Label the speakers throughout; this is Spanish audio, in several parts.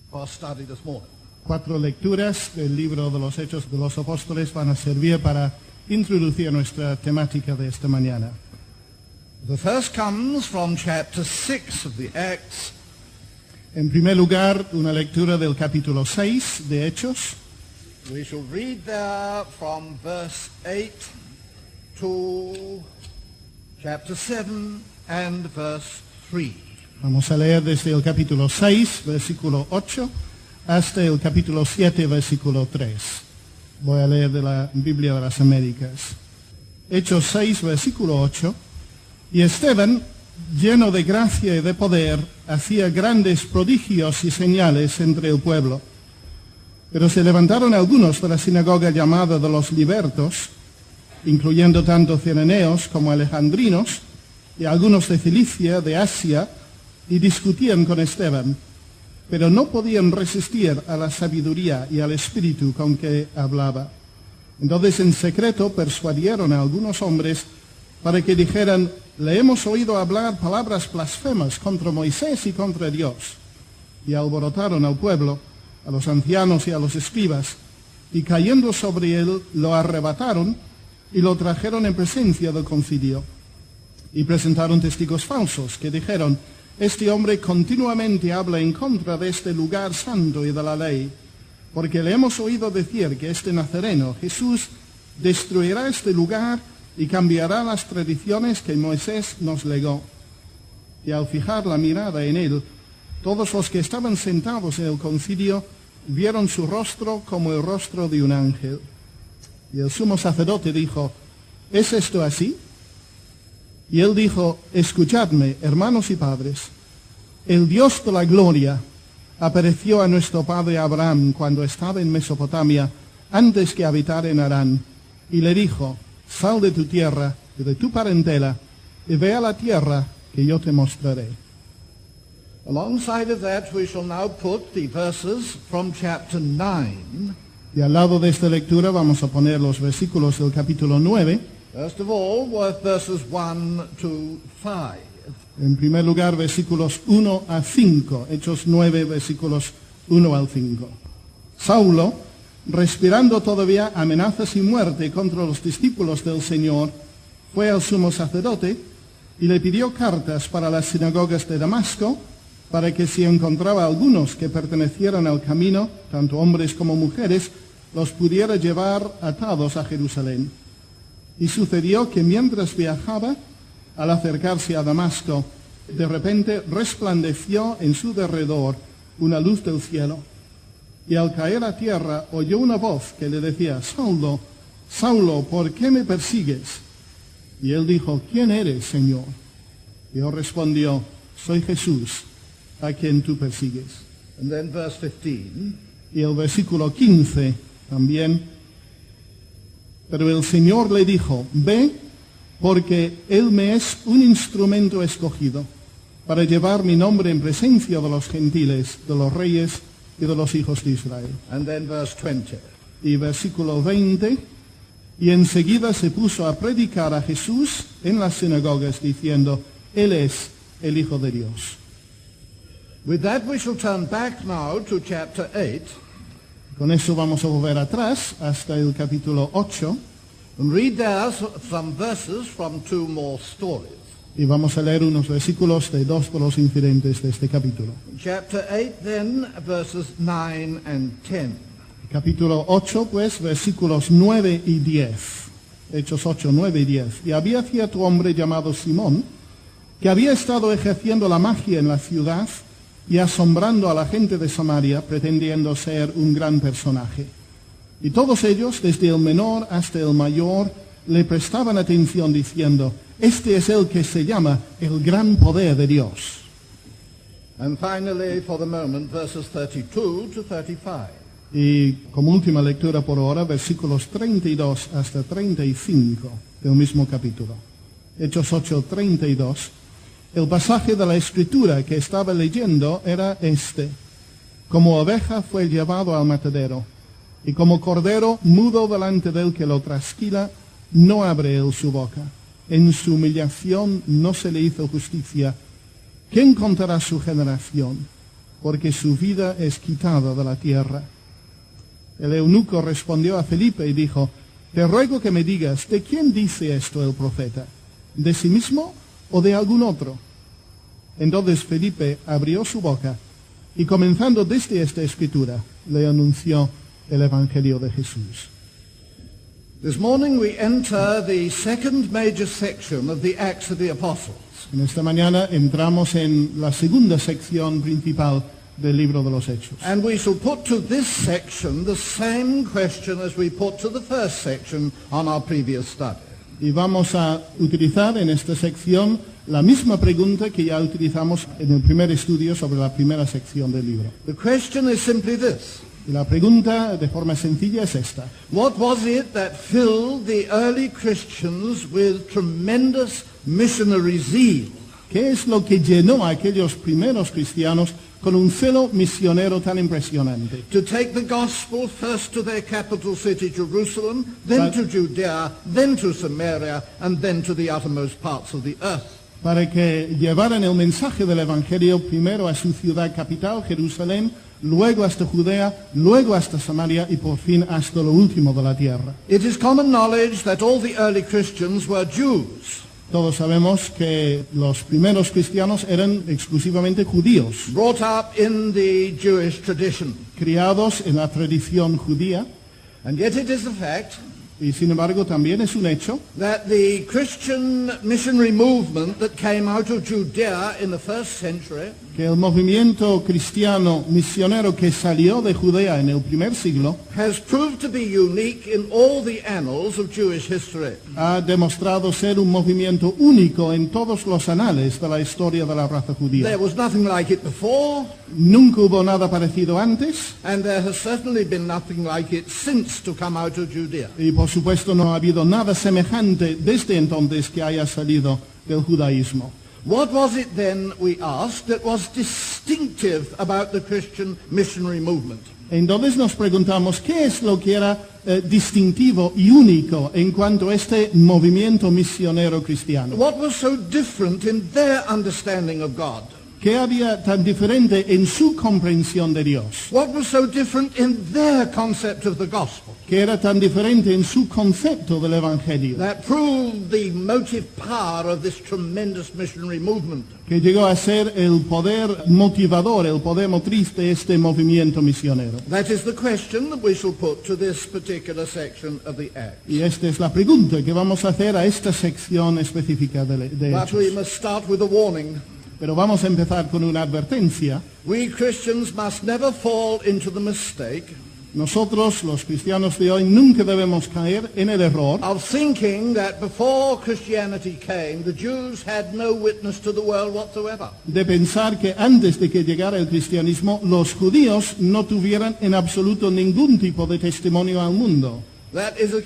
Speaker 1: for our study this morning.
Speaker 2: 4 lecturas del libro de los Hechos de los Apóstoles van a servir para introducir nuestra temática de esta mañana.
Speaker 1: The first comes from chapter 6 of the Acts.
Speaker 2: En primer lugar, una lectura del capítulo 6 de Hechos.
Speaker 1: We shall read there from verse 8 to chapter 7 and verse 3.
Speaker 2: Vamos a leer desde el capítulo 6, versículo 8, hasta el capítulo 7, versículo 3. Voy a leer de la Biblia de las Américas. Hechos 6, versículo 8. Y Esteban, lleno de gracia y de poder, hacía grandes prodigios y señales entre el pueblo. Pero se levantaron algunos de la sinagoga llamada de los libertos, incluyendo tanto cireneos como alejandrinos, y algunos de Cilicia, de Asia, y discutían con Esteban, pero no podían resistir a la sabiduría y al espíritu con que hablaba. Entonces en secreto persuadieron a algunos hombres para que dijeran: le hemos oído hablar palabras blasfemas contra Moisés y contra Dios. Y alborotaron al pueblo, a los ancianos y a los escribas, y cayendo sobre él lo arrebataron y lo trajeron en presencia del concilio. Y presentaron testigos falsos que dijeron: este hombre continuamente habla en contra de este lugar santo y de la ley, porque le hemos oído decir que este nazareno, Jesús, destruirá este lugar y cambiará las tradiciones que Moisés nos legó. Y al fijar la mirada en él, todos los que estaban sentados en el concilio vieron su rostro como el rostro de un ángel. Y el sumo sacerdote dijo: ¿es esto así? Y él dijo: escuchadme, hermanos y padres. El Dios de la gloria apareció a nuestro padre Abraham cuando estaba en Mesopotamia, antes que habitara en Harán, y le dijo: sal de tu tierra y de tu parentela, y ve a la tierra que yo te mostraré.
Speaker 1: Alongside of that, we shall now put the verses from chapter 9.
Speaker 2: Y al lado de esta lectura vamos a poner los versículos del capítulo 9.
Speaker 1: First of all, with verses 1 to 5.
Speaker 2: En primer lugar, versículos 1 a 5. Hechos 9, versículos 1 al 5. Saulo, respirando todavía amenazas y muerte contra los discípulos del Señor, fue al sumo sacerdote y le pidió cartas para las sinagogas de Damasco, para que si encontraba algunos que pertenecieran al camino, tanto hombres como mujeres, los pudiera llevar atados a Jerusalén. Y sucedió que mientras viajaba, al acercarse a Damasco, de repente resplandeció en su derredor una luz del cielo. Y al caer a tierra oyó una voz que le decía: Saulo, Saulo, ¿por qué me persigues? Y él dijo: ¿quién eres, Señor? Y él respondió: soy Jesús, a quien tú persigues.
Speaker 1: And then verse 15.
Speaker 2: Y el versículo 15 también. Pero el Señor le dijo: ve, porque él me es un instrumento escogido para llevar mi nombre en presencia de los gentiles, de los reyes y de los hijos de Israel.
Speaker 1: And then verse 20.
Speaker 2: Y versículo 20. Y enseguida se puso a predicar a Jesús en las sinagogas, diciendo: él es el Hijo de Dios.
Speaker 1: With that we shall turn back now to chapter 8.
Speaker 2: Con eso vamos a volver atrás hasta el capítulo 8
Speaker 1: and read there some verses from 2 more stories.
Speaker 2: y vamos a leer unos versículos de 2 de los incidentes de este capítulo.
Speaker 1: Chapter 8 then, verses 9 and 10.
Speaker 2: Capítulo 8, pues, versículos 9 y 10. Hechos 8, 9 y 10. Y había cierto hombre llamado Simón, que había estado ejerciendo la magia en la ciudad y asombrando a la gente de Samaria, pretendiendo ser un gran personaje. Y todos ellos, desde el menor hasta el mayor, le prestaban atención diciendo: este es el que se llama el gran poder de Dios.
Speaker 1: And finally, for the moment, verses 32 to 35.
Speaker 2: Y como última lectura por ahora, versículos 32 hasta 35 del mismo capítulo. Hechos 8, 32. El pasaje de la Escritura que estaba leyendo era este: como oveja fue llevado al matadero, y como cordero mudo delante del que lo trasquila, no abre él su boca. En su humillación no se le hizo justicia. ¿Quién contará su generación? porque su vida es quitada de la tierra. El eunuco respondió a Felipe y dijo, te ruego que me digas, ¿de quién dice esto el profeta? ¿De sí mismo o de algún otro? Entonces Felipe abrió su boca y comenzando desde esta escritura, le anunció el Evangelio de Jesús.
Speaker 1: This morning we enter the second major section of the Acts of the Apostles.
Speaker 2: En esta mañana entramos en la segunda sección principal del libro de los Hechos.
Speaker 1: And we shall put to this section the same question as we put to the first section on our previous study.
Speaker 2: Y vamos a utilizar en esta sección la misma pregunta que ya utilizamos en el primer estudio sobre la primera sección del libro.
Speaker 1: The question is simply this.
Speaker 2: Y la pregunta de forma sencilla es esta.
Speaker 1: What was it that filled the early Christians with tremendous missionary zeal?
Speaker 2: ¿Qué es lo que llenó a aquellos primeros cristianos con un celo misionero tan impresionante?
Speaker 1: To take the gospel first to their capital city, Jerusalem, then to Judea, then to Samaria, and then to the uttermost parts of the earth.
Speaker 2: Para que llevaran el mensaje del Evangelio primero a su ciudad capital, Jerusalén, luego hasta Judea, luego hasta Samaria y por fin hasta lo último de la tierra.
Speaker 1: It is common knowledge that all the early Christians were Jews.
Speaker 2: Todos sabemos que los primeros cristianos eran exclusivamente judíos,
Speaker 1: Brought up in the Jewish tradition.
Speaker 2: criados en la tradición judía,
Speaker 1: And yet it is a fact
Speaker 2: y sin embargo también es un hecho
Speaker 1: that the Christian missionary movement that came out of Judea in the first century
Speaker 2: que el movimiento cristiano misionero que salió de Judea en el primer siglo
Speaker 1: has proved to be unique in all the annals of Jewish history.
Speaker 2: ha demostrado ser un movimiento único en todos los anales de la historia de la raza
Speaker 1: There
Speaker 2: judía.
Speaker 1: was nothing like it before,
Speaker 2: Nunca hubo nada parecido antes
Speaker 1: and there has certainly been nothing like it since to come out of Judea.
Speaker 2: y por supuesto no ha habido nada semejante desde entonces que haya salido del judaísmo.
Speaker 1: What was it then, we ask, that was distinctive about the Christian missionary movement?
Speaker 2: Entonces nos preguntamos qué es lo que era distintivo y único en cuanto a este movimiento misionero cristiano.
Speaker 1: What was so different in their understanding of God?
Speaker 2: ¿Qué había tan diferente en su comprensión de Dios?
Speaker 1: What was so different in their concept of the gospel?
Speaker 2: ¿Qué era tan diferente en su concepto del Evangelio?
Speaker 1: That proved the motive power of this tremendous missionary movement.
Speaker 2: Que llegó a ser el poder motivador, el poder motriz de este movimiento misionero.
Speaker 1: That is the question that we shall put to this particular section of the Acts.
Speaker 2: Y esta es la pregunta que vamos a hacer a esta sección específica de
Speaker 1: But we
Speaker 2: Hechos.
Speaker 1: must start with a warning.
Speaker 2: Pero vamos a empezar con una advertencia.
Speaker 1: We Christians must never fall into the mistake
Speaker 2: Nosotros, los cristianos de hoy, nunca debemos caer en el error
Speaker 1: of thinking that before Christianity came, the Jews had no witness to the world whatsoever.
Speaker 2: de pensar que antes de que llegara el cristianismo, los judíos no tuvieran en absoluto ningún tipo de testimonio al mundo.
Speaker 1: That is a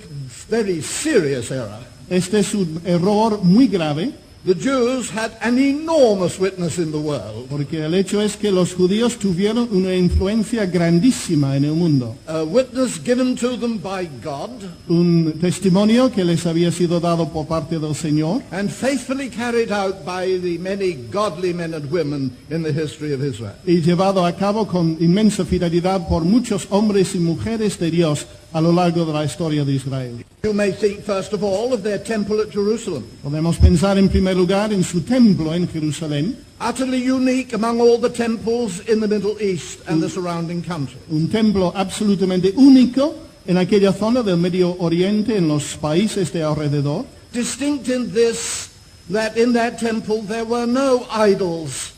Speaker 1: very serious error.
Speaker 2: Este es un error muy grave,
Speaker 1: The Jews had an enormous witness in the world,
Speaker 2: porque el hecho es que los judíos tuvieron una influencia grandísima en el mundo.
Speaker 1: a witness given to them by God
Speaker 2: Un testimonio que les había sido dado por parte del Señor
Speaker 1: and faithfully carried out by the many godly men and women in the history of Israel.
Speaker 2: y llevado a cabo con inmensa fidelidad por muchos hombres y mujeres de Dios a lo largo de la historia de Israel.
Speaker 1: You may think first of all of their temple at Jerusalem,
Speaker 2: Podemos pensar en primer lugar en su templo en Jerusalén,
Speaker 1: utterly unique among all the temples in the Middle East and the surrounding country.
Speaker 2: un templo absolutamente único en aquella zona del Medio Oriente, en los países de alrededor,
Speaker 1: Distinct in this, that in that temple there were no idols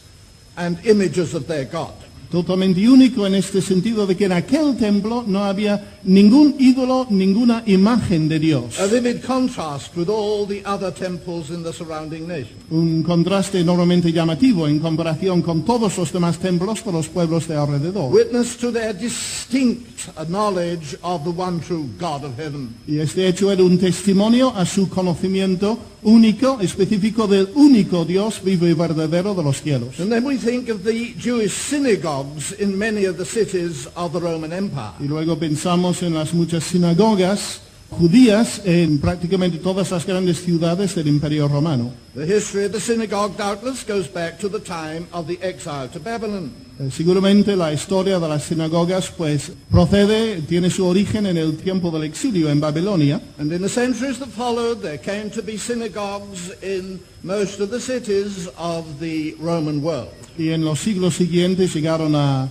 Speaker 1: and images of their God.
Speaker 2: totalmente único en este sentido de que en aquel templo no había ningún ídolo, ninguna imagen de Dios.
Speaker 1: A vivid contrast with all the other temples in the surrounding nation.
Speaker 2: Un contraste enormemente llamativo en comparación con todos los demás templos de los pueblos de alrededor.
Speaker 1: Witness to their distinct knowledge of the one true God of heaven.
Speaker 2: Y este hecho era un testimonio a su conocimiento único, específico del único Dios vivo y verdadero de los cielos.
Speaker 1: And then we think of the Jewish synagogues in many of the cities of the Roman Empire.
Speaker 2: Y luego pensamos en las muchas sinagogas judías en prácticamente todas las grandes ciudades del Imperio Romano.
Speaker 1: The history of the synagogue doubtless goes back to the time of the exile to Babylon.
Speaker 2: Seguramente la historia de las sinagogas pues tiene su origen en el tiempo del exilio en Babilonia.
Speaker 1: And in the centuries that followed, there came to be synagogues in most of the cities of the Roman world.
Speaker 2: Y en los siglos siguientes llegaron a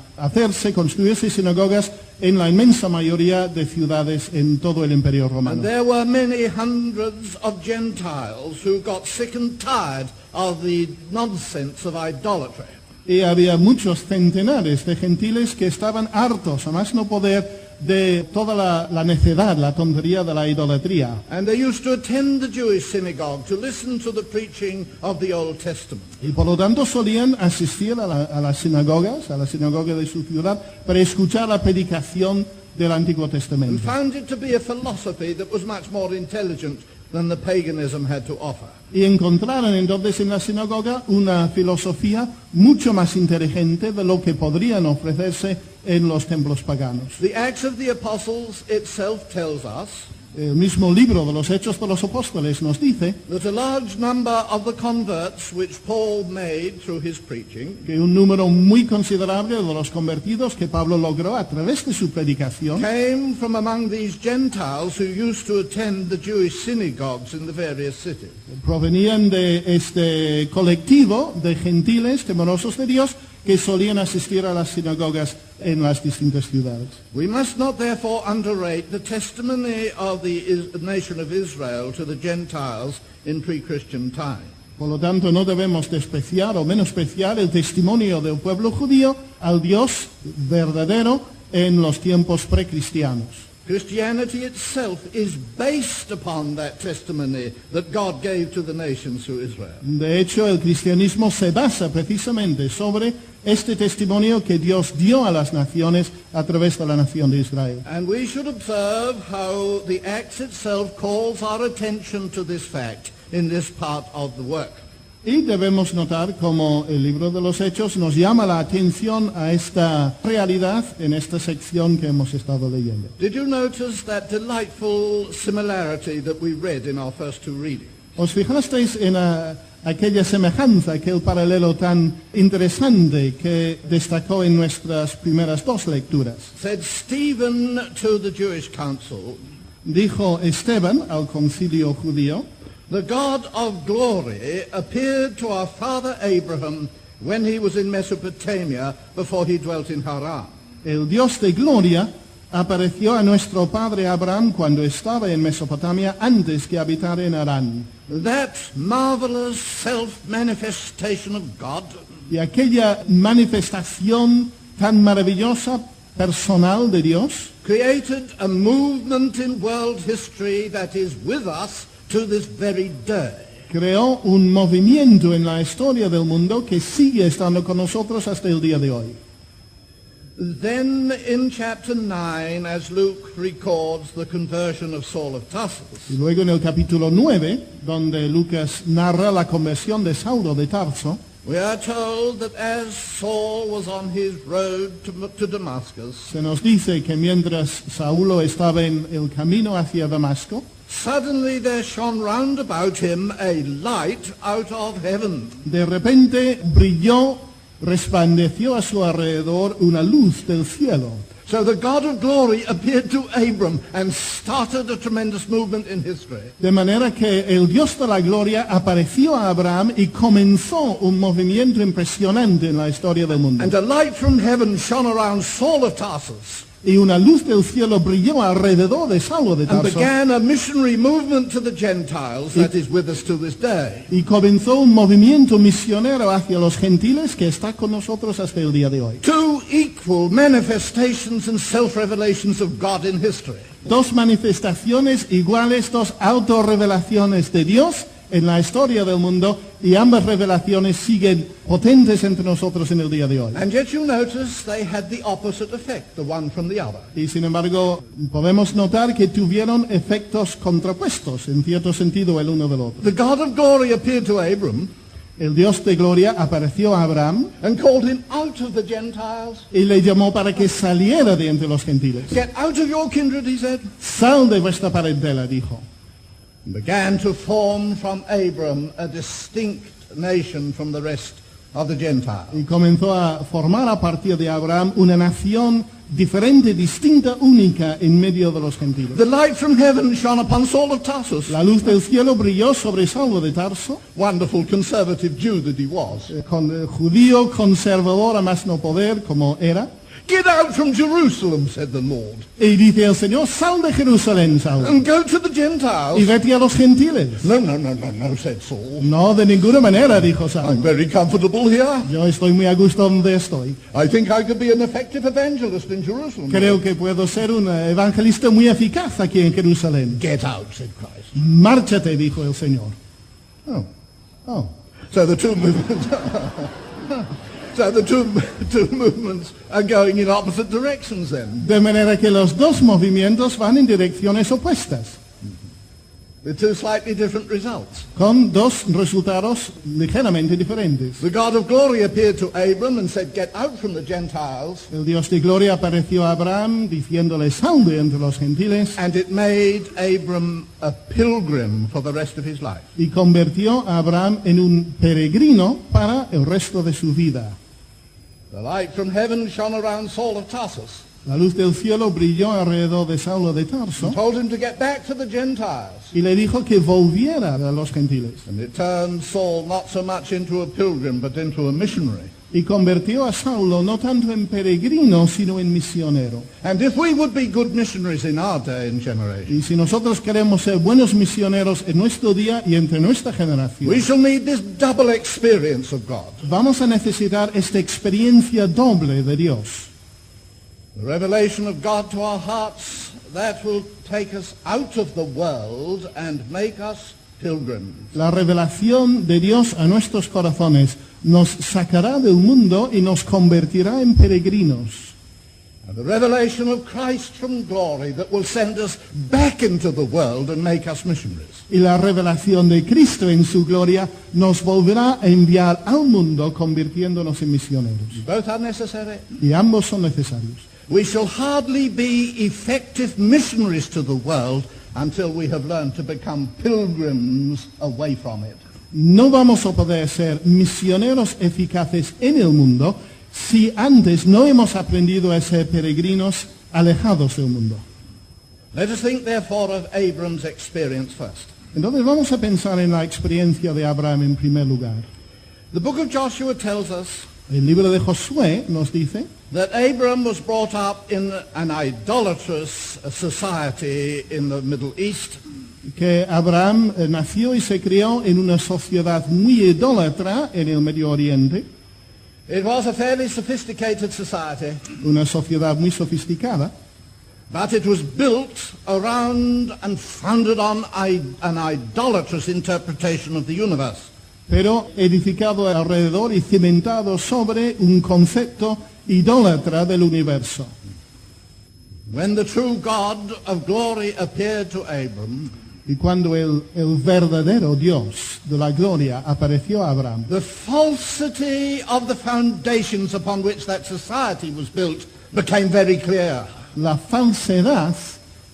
Speaker 2: construirse sinagogas en la inmensa mayoría de ciudades en todo el Imperio
Speaker 1: And
Speaker 2: Romano.
Speaker 1: there were many hundreds of Gentiles who got sick and tired of the nonsense of idolatry.
Speaker 2: Y había muchos centenares de gentiles que estaban hartos, a más no poder, de toda la necedad, la tontería de la idolatría.
Speaker 1: And they used to attend the Jewish synagogue to listen to the preaching of the Old Testament.
Speaker 2: Y por lo tanto solían asistir a las sinagogas, a la sinagoga de su ciudad, para escuchar la predicación del Antiguo
Speaker 1: And
Speaker 2: Testamento.
Speaker 1: found it to be a philosophy that was much more intelligent than the paganism had to offer.
Speaker 2: Y encontraron entonces en la sinagoga una filosofía mucho más inteligente de lo que podrían ofrecerse en los templos paganos.
Speaker 1: The Acts of the Apostles itself tells us
Speaker 2: El mismo libro de los Hechos de los Apóstoles nos dice
Speaker 1: that a large number of the converts which Paul made through his preaching
Speaker 2: que un número muy considerable de los convertidos que Pablo logró a través de su predicación
Speaker 1: came from among these Gentiles who used to attend the Jewish synagogues in the various cities.
Speaker 2: provenían de este colectivo de gentiles temerosos de Dios que solían asistir a las sinagogas en las distintas ciudades.
Speaker 1: We must not therefore underrate the testimony of the nation of Israel to the Gentiles in pre-Christian time.
Speaker 2: Por lo tanto, no debemos despreciar o menospreciar el testimonio del pueblo judío al Dios verdadero en los tiempos precristianos.
Speaker 1: Christianity itself is based upon that testimony that God gave to the nations through Israel.
Speaker 2: De hecho, el cristianismo se basa precisamente sobre este testimonio que Dios dio a las naciones a través de la nación de Israel.
Speaker 1: And we should observe how the Acts itself calls our attention to this fact in this part of the work.
Speaker 2: Y debemos notar cómo el libro de los Hechos nos llama la atención a esta realidad en esta sección que hemos estado leyendo.
Speaker 1: Did you notice that delightful similarity that we read in our first two readings?
Speaker 2: ¿Os fijasteis en aquella semejanza, aquel paralelo tan interesante que destacó en nuestras primeras dos lecturas?
Speaker 1: Said Stephen to the Jewish council,
Speaker 2: Dijo Esteban al concilio judío:
Speaker 1: the God of glory appeared to our father Abraham when he was in Mesopotamia before he dwelt in Haran.
Speaker 2: el Dios de gloria apareció a nuestro padre Abraham cuando estaba en Mesopotamia antes que habitara en Harán.
Speaker 1: That marvelous self-manifestation of God
Speaker 2: Y aquella manifestación tan maravillosa personal de Dios
Speaker 1: created a movement in world history that is with us to this very day.
Speaker 2: creó un movimiento en la historia del mundo que sigue estando con nosotros hasta el día de hoy.
Speaker 1: Then in chapter 9, as Luke records the conversion of Saul of Tarsus,
Speaker 2: Y luego en el capítulo 9, donde Lucas narra la conversión de Saulo de Tarso,
Speaker 1: we are told that as Saul was on his road to Damascus,
Speaker 2: se nos dice que mientras Saulo estaba en el camino hacia Damasco,
Speaker 1: suddenly there shone round about him a light out of heaven.
Speaker 2: de repente resplandeció a su alrededor una luz del cielo.
Speaker 1: So the God of glory appeared to Abram and started a tremendous movement in history.
Speaker 2: De manera que el Dios de la gloria apareció a Abraham y comenzó un movimiento impresionante en la historia del mundo.
Speaker 1: And a light from heaven shone around Saul of Tarsus
Speaker 2: Y una luz del cielo brilló alrededor de Saulo de
Speaker 1: and
Speaker 2: Tarso
Speaker 1: began a missionary movement to the Gentiles that is with us to this day.
Speaker 2: y comenzó un movimiento misionero hacia los gentiles que está con nosotros hasta el día de hoy.
Speaker 1: Two equal manifestations and self-revelations of God in history.
Speaker 2: Dos manifestaciones iguales, dos autorrevelaciones de Dios en la historia del mundo, y ambas revelaciones siguen potentes entre nosotros en el día de hoy.
Speaker 1: And yet you notice they had the opposite effect, the one from the other.
Speaker 2: Y sin embargo, podemos notar que tuvieron efectos contrapuestos, en cierto sentido, el uno del otro.
Speaker 1: The God of glory appeared to Abram
Speaker 2: El Dios de gloria apareció a Abraham
Speaker 1: and called him out of the Gentiles.
Speaker 2: y le llamó para que saliera de entre los gentiles.
Speaker 1: Get out of your kindred, he said.
Speaker 2: Sal de vuestra parentela, dijo.
Speaker 1: And began to form from Abram a distinct nation from the rest of the Gentiles.
Speaker 2: Y comenzó a formar a partir de Abraham una nación diferente, distinta, única en medio de los gentiles.
Speaker 1: The light from heaven shone upon Saul of Tarsus.
Speaker 2: La luz del cielo brilló sobre Saulo de Tarso,
Speaker 1: Wonderful conservative Jew that he was.
Speaker 2: judío conservador a más no poder como era.
Speaker 1: Get out from Jerusalem, said the Lord,
Speaker 2: Y dice el Señor, sal de Jerusalén, Saulo,
Speaker 1: and go to the
Speaker 2: y
Speaker 1: Gentiles.
Speaker 2: vete a los gentiles.
Speaker 1: No, no, no, no, no, said Saul.
Speaker 2: No, de ninguna manera, dijo Saulo.
Speaker 1: I'm very comfortable here.
Speaker 2: Yo estoy muy a gusto donde estoy.
Speaker 1: I think I could be an effective evangelist in Jerusalem.
Speaker 2: Creo que puedo ser un evangelista muy eficaz aquí en Jerusalén.
Speaker 1: Get out, said Christ.
Speaker 2: Márchate, dijo el Señor.
Speaker 1: Oh.
Speaker 2: Oh.
Speaker 1: So the two movements, so the two movements are going in opposite directions then.
Speaker 2: De manera que los dos movimientos van en direcciones opuestas,
Speaker 1: With two slightly different results.
Speaker 2: con dos resultados ligeramente diferentes.
Speaker 1: The God of glory appeared to Abram and said, get out from the Gentiles,
Speaker 2: El Dios de gloria apareció a Abraham diciéndole, sal de entre los gentiles,
Speaker 1: and it made Abram a pilgrim for the rest of his life.
Speaker 2: y convirtió a Abraham en un peregrino para el resto de su vida.
Speaker 1: The light from heaven shone around Saul of Tarsus,
Speaker 2: La luz del cielo brilló alrededor de Saulo de Tarso
Speaker 1: told him to get back to the Gentiles.
Speaker 2: y le dijo que volviera a los gentiles.
Speaker 1: And it turned Saul not so much into a pilgrim, but into a missionary.
Speaker 2: Y convirtió a Saulo no tanto en peregrino, sino en misionero.
Speaker 1: And if we would be good missionaries in our day and generation,
Speaker 2: Y si nosotros queremos ser buenos misioneros en nuestro día y entre nuestra generación,
Speaker 1: we shall need this double experience of God.
Speaker 2: vamos a necesitar esta experiencia doble de Dios.
Speaker 1: The revelation of God to our hearts, that will take us out of the world and make us pilgrims.
Speaker 2: La revelación de Dios a nuestros corazones nos sacará del mundo y nos convertirá en peregrinos.
Speaker 1: And the revelation of Christ from glory that will send us back into the world and make us missionaries.
Speaker 2: Y la revelación de Cristo en su gloria nos volverá a enviar al mundo convirtiéndonos en misioneros.
Speaker 1: Both are necessary.
Speaker 2: Y ambos son necesarios.
Speaker 1: We shall hardly be effective missionaries to the world until we have learned to become pilgrims away from it.
Speaker 2: No vamos a poder ser misioneros eficaces en el mundo si antes no hemos aprendido a ser peregrinos alejados del mundo.
Speaker 1: Let us think therefore of Abram's experience first.
Speaker 2: Entonces vamos a pensar en la experiencia de Abraham en primer lugar.
Speaker 1: The book of Joshua tells us
Speaker 2: El libro de Josué nos dice
Speaker 1: that Abram was brought up in an idolatrous society in the Middle East.
Speaker 2: que Abraham nació y se crió en una sociedad muy idólatra en el Medio Oriente,
Speaker 1: It was a fairly sophisticated society,
Speaker 2: una sociedad muy sofisticada,
Speaker 1: but it was built around and founded on an idolatrous interpretation of the universe.
Speaker 2: pero edificado alrededor y cimentado sobre un concepto idólatra del universo.
Speaker 1: When the true God of glory appeared to Abram,
Speaker 2: Y cuando el verdadero Dios de la gloria apareció a Abraham,
Speaker 1: the falsity of the foundations upon which that society was built became very clear.
Speaker 2: la falsedad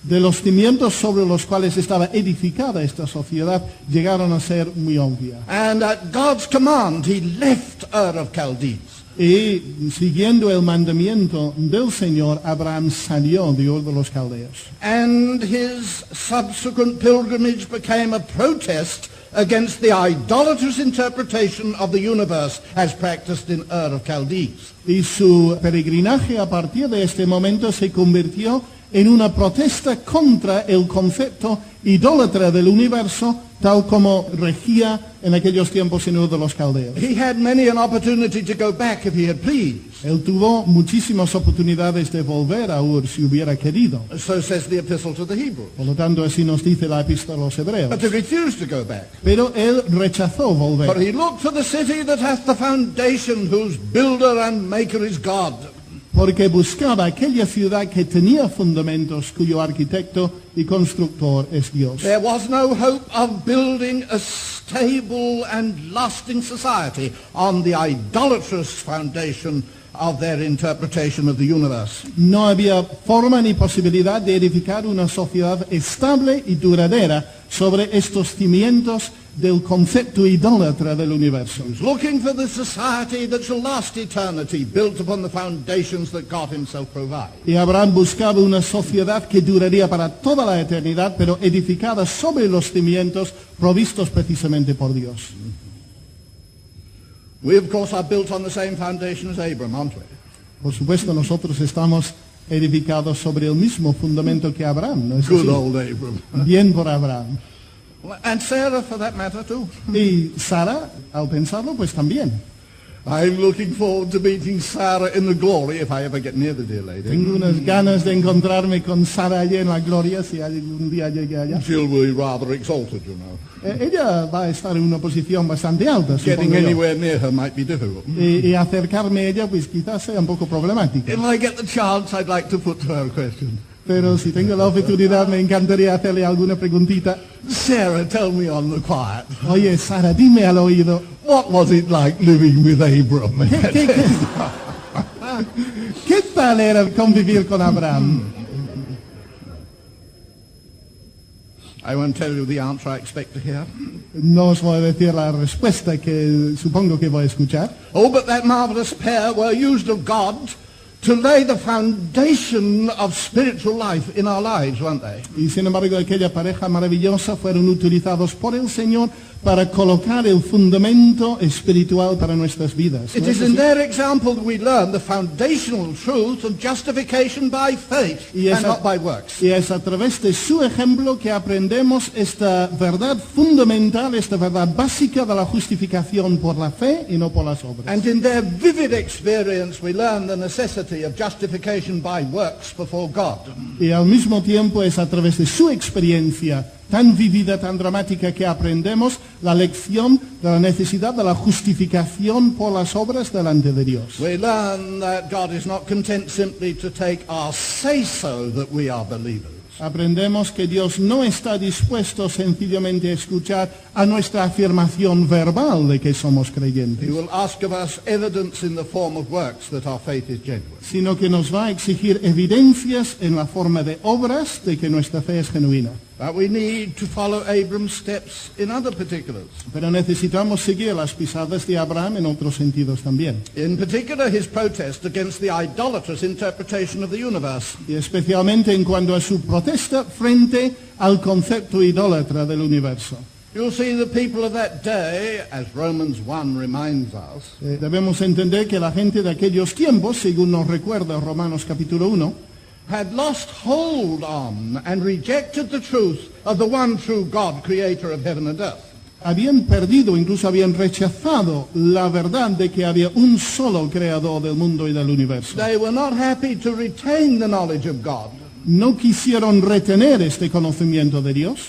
Speaker 2: de los cimientos sobre los cuales estaba edificada esta sociedad llegaron a ser muy obvia.
Speaker 1: And at God's command, he left Ur of Chaldees.
Speaker 2: Y siguiendo el mandamiento del Señor, Abraham salió de Ur de los Caldeos.
Speaker 1: And his subsequent pilgrimage became a protest against the idolatrous interpretation of the universe as practiced in Ur of Chaldees.
Speaker 2: Y su peregrinaje a partir de este momento se convirtió en una protesta contra el concepto idólatra del universo tal como regía en aquellos tiempos en Ur de los Caldeos.
Speaker 1: He had many an opportunity to go back if he had pleased.
Speaker 2: Él tuvo muchísimas oportunidades de volver a Ur si hubiera querido.
Speaker 1: So says the epistle to the Hebrews.
Speaker 2: Por lo tanto, así nos dice la epístola a los hebreos.
Speaker 1: But he refused to go back.
Speaker 2: Pero él rechazó
Speaker 1: For
Speaker 2: volver.
Speaker 1: he looked for the city that hath the foundation, whose builder and maker is God.
Speaker 2: Porque buscaba aquella ciudad que tenía fundamentos, cuyo arquitecto y constructor es Dios.
Speaker 1: There was no hope of building a stable and lasting society on the idolatrous foundation of their interpretation of the universe.
Speaker 2: No había forma ni posibilidad de edificar una sociedad estable y duradera sobre estos cimientos del concepto idólatra del universo.
Speaker 1: He was looking for the society that shall last eternity, built upon the foundations that God himself provides.
Speaker 2: Y Abraham buscaba una sociedad que duraría para toda la eternidad, pero edificada sobre los cimientos provistos precisamente por Dios.
Speaker 1: We, of course, are built on the same foundation as Abram, aren't we?
Speaker 2: Por supuesto, nosotros estamos edificados sobre el mismo fundamento que Abraham, ¿no es
Speaker 1: Good
Speaker 2: así?
Speaker 1: old Abram.
Speaker 2: Bien por Abraham.
Speaker 1: And Sarah, for that matter, too.
Speaker 2: Y Sara, al pensarlo, pues también.
Speaker 1: I'm looking forward to meeting Sarah in the glory if I ever get near the dear lady.
Speaker 2: Tengo unas ganas de encontrarme con Sara allí en la gloria si algún día llegue allá.
Speaker 1: She'll be rather exalted, you know.
Speaker 2: Ella va a estar en una posición bastante alta,
Speaker 1: Getting
Speaker 2: supongo yo.
Speaker 1: anywhere near her might be difficult.
Speaker 2: Y acercarme a ella, pues quizás sea un poco problemático.
Speaker 1: If I get the chance, I'd like to put her a question.
Speaker 2: Pero si tengo la oportunidad, me encantaría hacerle alguna preguntita.
Speaker 1: Sarah, tell me on the quiet.
Speaker 2: Oye, Sara, dime al oído,
Speaker 1: What was it like living with Abram?
Speaker 2: ¿qué tal era convivir con Abraham?
Speaker 1: I won't tell you the answer I expect to hear.
Speaker 2: No os voy a decir la respuesta que supongo que voy a escuchar.
Speaker 1: Oh, but that marvelous pair were used of God to lay the foundation of spiritual life in our lives, weren't they?
Speaker 2: Y sin embargo, aquella pareja maravillosa fueron utilizados por el Señor para colocar el fundamento espiritual para nuestras vidas.
Speaker 1: It
Speaker 2: ¿No
Speaker 1: is
Speaker 2: es
Speaker 1: in
Speaker 2: así?
Speaker 1: their example that we learn the foundational truth of justification by faith
Speaker 2: Y
Speaker 1: and not by works.
Speaker 2: y es a través de su ejemplo que aprendemos esta verdad fundamental, esta verdad básica de la justificación por la fe y no por las obras.
Speaker 1: And in their vivid experience we learn the necessity of justification by works before God.
Speaker 2: Y al mismo tiempo es a través de su experiencia tan vivida, tan dramática, que aprendemos la lección de la necesidad de la justificación por las obras delante de Dios.
Speaker 1: We learn that God is not content simply to take our say-so that we are believers.
Speaker 2: Aprendemos que Dios no está dispuesto sencillamente a escuchar a nuestra afirmación verbal de que somos
Speaker 1: He
Speaker 2: creyentes,
Speaker 1: will ask of us evidence in the form of works that our faith is genuine.
Speaker 2: sino que nos va a exigir evidencias en la forma de obras de que nuestra fe es genuina.
Speaker 1: But we need to follow Abram's steps in other particulars.
Speaker 2: Pero necesitamos seguir las pisadas de Abraham en otros sentidos también.
Speaker 1: In particular, his protest against the idolatrous interpretation of the universe.
Speaker 2: Y especialmente en cuanto a su protesta frente al concepto idólatra del universo.
Speaker 1: You'll see the people of that day, as Romans 1 reminds us,
Speaker 2: Debemos entender que la gente de aquellos tiempos, según nos recuerda Romanos capítulo 1,
Speaker 1: had lost hold on and rejected the truth of the one true God, creator of heaven and earth.
Speaker 2: habían perdido, incluso habían rechazado la verdad de que había un solo creador del mundo y del universo.
Speaker 1: They were not happy to retain the knowledge of God,
Speaker 2: No quisieron retener este conocimiento de Dios,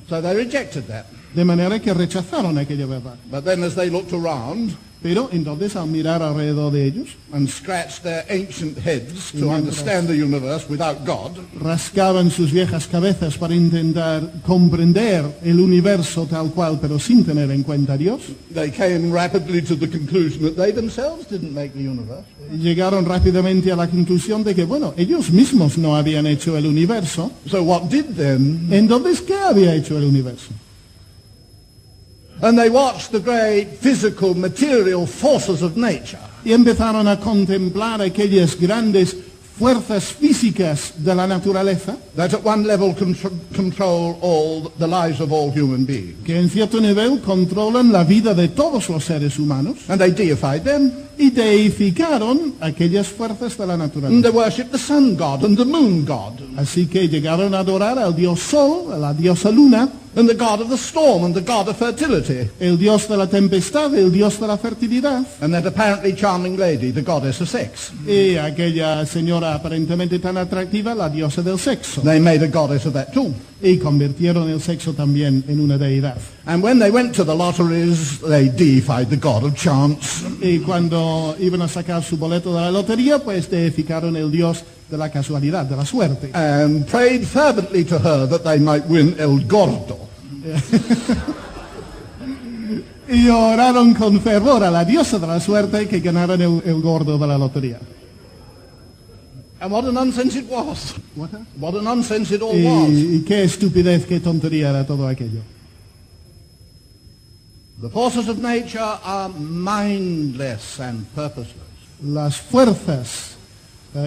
Speaker 1: so they rejected that.
Speaker 2: de manera que rechazaron aquella verdad.
Speaker 1: But then as they looked around
Speaker 2: Pero entonces al mirar alrededor de ellos,
Speaker 1: and scratched their ancient heads to understand the universe without God,
Speaker 2: rascaban sus viejas cabezas para intentar comprender el universo tal cual, pero sin tener en cuenta a Dios,
Speaker 1: they came rapidly to the conclusion that they themselves didn't make the universe.
Speaker 2: llegaron rápidamente a la conclusión de que, bueno, ellos mismos no habían hecho el universo.
Speaker 1: So what did then?
Speaker 2: Entonces, ¿qué había hecho el universo?
Speaker 1: And they watched the great physical, material forces of nature.
Speaker 2: Y empezaron a contemplar aquellas grandes fuerzas físicas de la naturaleza
Speaker 1: That at one level control all the lives of all human beings.
Speaker 2: que en cierto nivel controlan la vida de todos los seres humanos
Speaker 1: And they deified them.
Speaker 2: y deificaron aquellas fuerzas de la
Speaker 1: And
Speaker 2: naturaleza.
Speaker 1: they worshipped the sun god and the moon god.
Speaker 2: Así que llegaron a adorar al dios Sol, a la diosa Luna,
Speaker 1: And the god of the storm and the god of fertility.
Speaker 2: el dios de la tempestad, el dios de la fertilidad,
Speaker 1: And that apparently charming lady, the goddess of sex.
Speaker 2: y aquella señora aparentemente tan atractiva, la diosa del sexo.
Speaker 1: They made a goddess of that too.
Speaker 2: Y convirtieron el sexo también en una deidad.
Speaker 1: And when they went to the lotteries, they deified the god of chance.
Speaker 2: Y cuando iban a sacar su boleto de la lotería, pues deificaron el dios de la casualidad, de la suerte.
Speaker 1: And prayed fervently to her that they might win El Gordo.
Speaker 2: y oraron con fervor a la diosa de la suerte que ganaran el gordo de la lotería.
Speaker 1: And what a nonsense it was. What a nonsense it all was.
Speaker 2: Y qué estupidez, qué tontería era todo aquello.
Speaker 1: The forces of nature are mindless and purposeless.
Speaker 2: Las fuerzas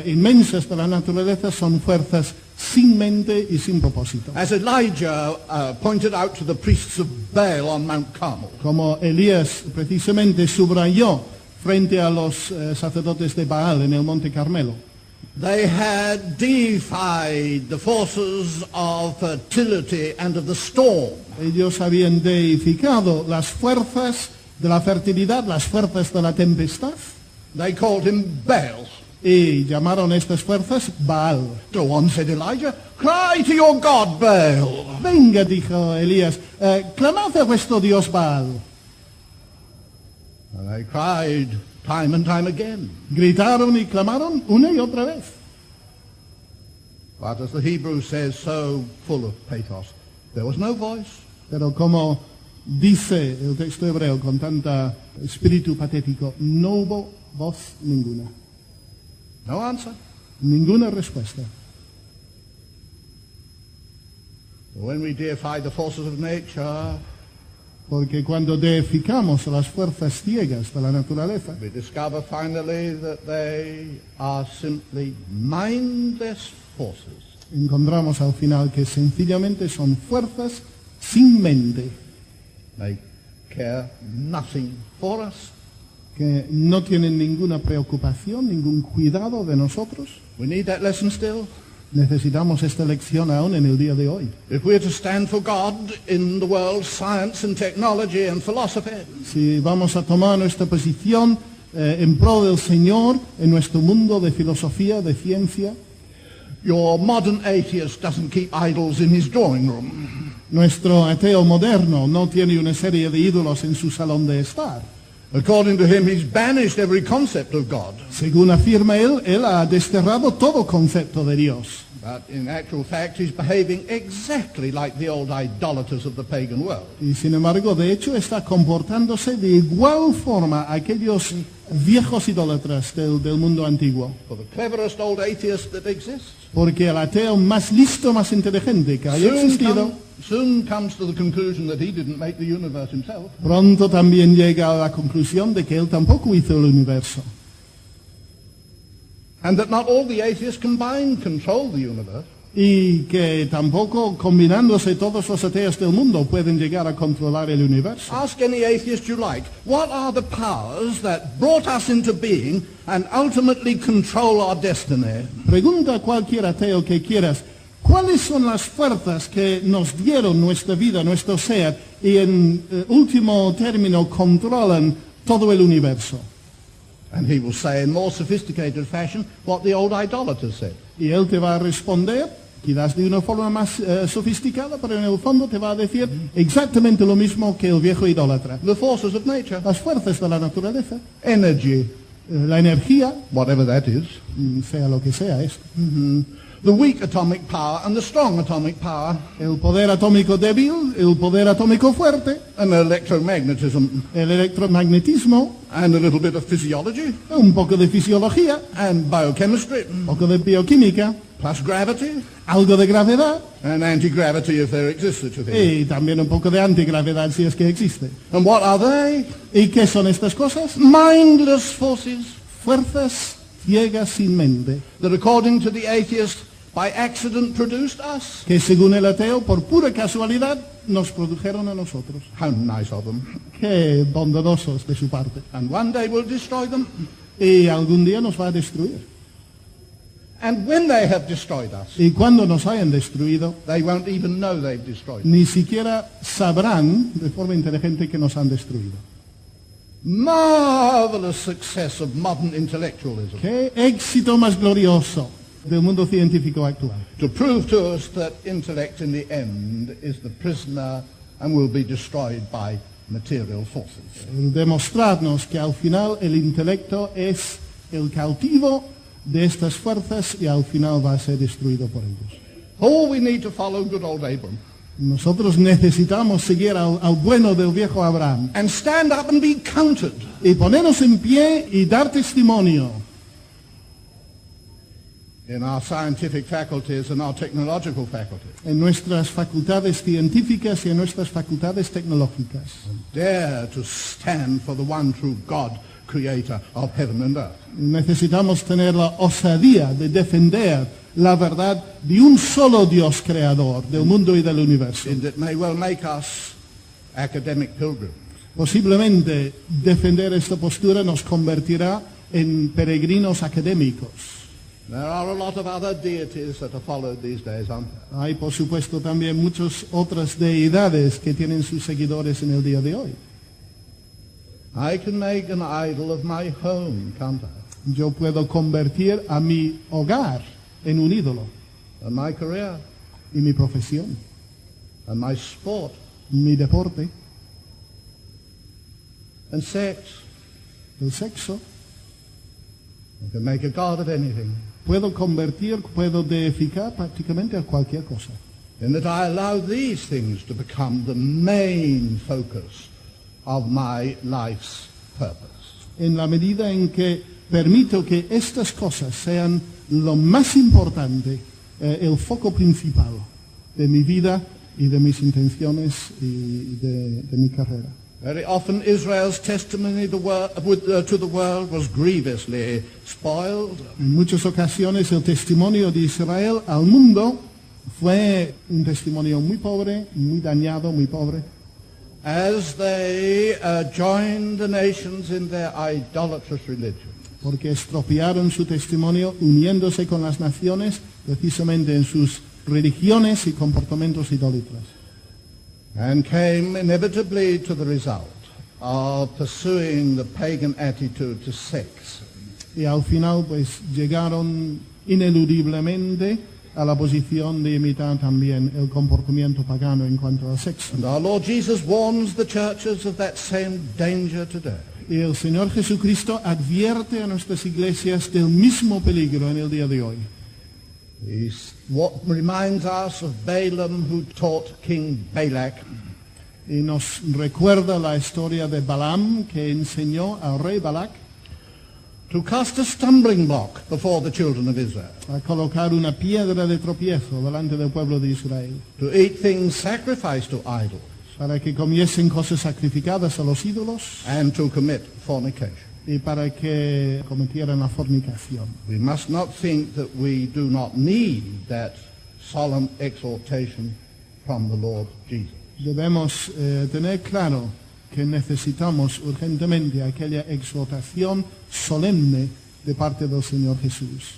Speaker 2: inmensas de la naturaleza son fuerzas sin mente y sin propósito.
Speaker 1: As Elijah pointed out to the priests of Baal on Mount Carmel.
Speaker 2: Como Elías precisamente subrayó frente a los sacerdotes de Baal en el Monte Carmelo.
Speaker 1: They had defied the forces of fertility and of the storm.
Speaker 2: Ellos habían deificado las fuerzas de la fertilidad, las fuerzas de la tempestad.
Speaker 1: They called him Baal.
Speaker 2: Y llamaron estas fuerzas Baal.
Speaker 1: Go on, said Elijah. Cry to your God, Baal.
Speaker 2: Venga, dijo Elías, clamad a vuestro Dios Baal.
Speaker 1: And they cried time and time again.
Speaker 2: Gritaron y clamaron una y otra vez.
Speaker 1: But as the Hebrew says, so full of pathos, there was no voice.
Speaker 2: Pero como dice el texto hebreo con tanta espíritu patético, no hubo voz ninguna.
Speaker 1: No answer.
Speaker 2: Ninguna respuesta.
Speaker 1: When we deify the forces of nature,
Speaker 2: Porque cuando deificamos las fuerzas ciegas de la naturaleza,
Speaker 1: we discover finally that they are simply mindless forces.
Speaker 2: encontramos al final que sencillamente son fuerzas sin mente,
Speaker 1: They care nothing for us.
Speaker 2: que no tienen ninguna preocupación, ningún cuidado de nosotros.
Speaker 1: We need that lesson still.
Speaker 2: Necesitamos esta lección aún en el día de hoy.
Speaker 1: If we're to stand for God in the world's science and technology and philosophy,
Speaker 2: Si vamos a tomar nuestra posición en pro del Señor en nuestro mundo de filosofía, de ciencia,
Speaker 1: your modern atheist doesn't keep idols in his drawing room.
Speaker 2: nuestro ateo moderno no tiene una serie de ídolos en su salón de estar.
Speaker 1: According to him, he's banished every concept of God.
Speaker 2: Según afirma él ha desterrado todo concepto de Dios.
Speaker 1: But in actual fact, he's behaving exactly like the old idolaters of the pagan world.
Speaker 2: Y sin embargo, de hecho, está comportándose de igual forma a aquellos viejos idólatras del mundo antiguo.
Speaker 1: For the cleverest old atheist that exists
Speaker 2: Porque el ateo más listo, más inteligente que haya existido,
Speaker 1: soon comes to the conclusion that he didn't make the universe himself.
Speaker 2: pronto también llega a la conclusión de que él tampoco hizo el universo.
Speaker 1: And that not all the atheists combined control the universe.
Speaker 2: Y que tampoco combinándose todos los ateos del mundo pueden llegar a controlar el universo.
Speaker 1: Ask any atheist you like, what are the powers that brought us into being and ultimately control our destiny?
Speaker 2: Pregunta a cualquier ateo que quieras, ¿cuáles son las fuerzas que nos dieron nuestra vida, nuestro ser, y en último término controlan todo el universo?
Speaker 1: And he will say in more sophisticated fashion what the old idolaters said.
Speaker 2: Y él te va a responder, quizás de una forma más sofisticada, pero en el fondo te va a decir exactamente lo mismo que el viejo idólatra.
Speaker 1: The forces of nature,
Speaker 2: Las fuerzas de la naturaleza,
Speaker 1: energy,
Speaker 2: la energía,
Speaker 1: whatever that is,
Speaker 2: sea lo que sea esto,
Speaker 1: the weak atomic power and the strong atomic power,
Speaker 2: el poder atómico débil, el poder atómico fuerte,
Speaker 1: and electromagnetism,
Speaker 2: el electromagnetismo,
Speaker 1: and a little bit of physiology,
Speaker 2: un poco de fisiología,
Speaker 1: and biochemistry,
Speaker 2: un poco de bioquímica,
Speaker 1: plus gravity,
Speaker 2: algo de gravedad
Speaker 1: and anti-gravity if there exists such a thing.
Speaker 2: y también un poco de antigravedad si es que existe.
Speaker 1: And what are they?
Speaker 2: ¿Y qué son estas cosas?
Speaker 1: Mindless forces
Speaker 2: Fuerzas ciegas sin mente,
Speaker 1: that according to the atheist by accident produced us.
Speaker 2: que según el ateo, por pura casualidad, nos produjeron a nosotros.
Speaker 1: How nice of them.
Speaker 2: Qué bondadosos de su parte.
Speaker 1: And one day we'll destroy them.
Speaker 2: Y algún día nos va a destruir.
Speaker 1: And when they have destroyed us,
Speaker 2: Y cuando nos hayan destruido,
Speaker 1: they won't even know they've destroyed us.
Speaker 2: ni siquiera sabrán de forma inteligente que nos han destruido.
Speaker 1: Marvelous success of modern intellectualism
Speaker 2: Qué éxito más glorioso del mundo científico actual.
Speaker 1: to prove to us that intellect in the end is the prisoner and will be destroyed by material forces.
Speaker 2: Demostrarnos que al final el intelecto es el cautivo de estas fuerzas y al final va a ser destruido por ellos.
Speaker 1: Oh, we need to follow good old Abram.
Speaker 2: Nosotros necesitamos seguir al bueno del viejo Abraham
Speaker 1: and stand up and be counted.
Speaker 2: y ponernos en pie y dar testimonio
Speaker 1: In our scientific faculties and our technological faculties.
Speaker 2: en nuestras facultades científicas y en nuestras facultades tecnológicas.
Speaker 1: Dare to stand for the one true God, creator of heaven and earth.
Speaker 2: Necesitamos tener la osadía de defender la verdad de un solo Dios creador del mundo y del universo.
Speaker 1: And it may well make us academic pilgrims.
Speaker 2: Posiblemente defender esta postura nos convertirá en peregrinos académicos.
Speaker 1: There are a lot of other deities that are followed these days, aren't there?
Speaker 2: Hay, por supuesto, también muchas otras deidades que tienen sus seguidores en el día de hoy.
Speaker 1: I can make an idol of my home, can't I?
Speaker 2: Yo puedo convertir a mi hogar en un ídolo,
Speaker 1: And my career,
Speaker 2: y mi profesión,
Speaker 1: and my sport,
Speaker 2: mi deporte,
Speaker 1: and sex.
Speaker 2: el sexo.
Speaker 1: I can make a god of anything.
Speaker 2: Puedo deificar prácticamente a cualquier cosa.
Speaker 1: In that I allow these things to become the main focus of my life's purpose.
Speaker 2: En la medida en que permito que estas cosas sean lo más importante, el foco principal de mi vida y de mis intenciones y de mi carrera.
Speaker 1: Very often Israel's testimony to the world was grievously spoiled.
Speaker 2: En muchas ocasiones el testimonio de Israel al mundo fue un testimonio muy pobre, muy dañado, muy pobre,
Speaker 1: As they joined the nations in their idolatrous religion.
Speaker 2: porque estropearon su testimonio uniéndose con las naciones precisamente en sus religiones y comportamientos idólatras.
Speaker 1: And came inevitably to the result of pursuing the pagan attitude to sex.
Speaker 2: Y al final pues llegaron ineludiblemente a la posición de imitar también el comportamiento pagano en cuanto al sexo.
Speaker 1: And our Lord Jesus warns the churches of that same danger today.
Speaker 2: Y el Señor Jesucristo advierte a nuestras iglesias del mismo peligro en el día de hoy.
Speaker 1: What reminds us of Balaam, who taught King Balak
Speaker 2: Y nos recuerda la historia de Balaam, que enseñó al rey Balac
Speaker 1: to cast a stumbling block before the children of Israel,
Speaker 2: a colocar una piedra de tropiezo delante del pueblo de Israel,
Speaker 1: to eat things sacrificed to idols,
Speaker 2: para que comiesen cosas sacrificadas a los ídolos
Speaker 1: and to commit fornication.
Speaker 2: y para que cometieran la fornicación.
Speaker 1: We must not think that we do not need that solemn exhortation from the Lord Jesus.
Speaker 2: Debemos tener claro que necesitamos urgentemente aquella exhortación solemne de parte del Señor Jesús.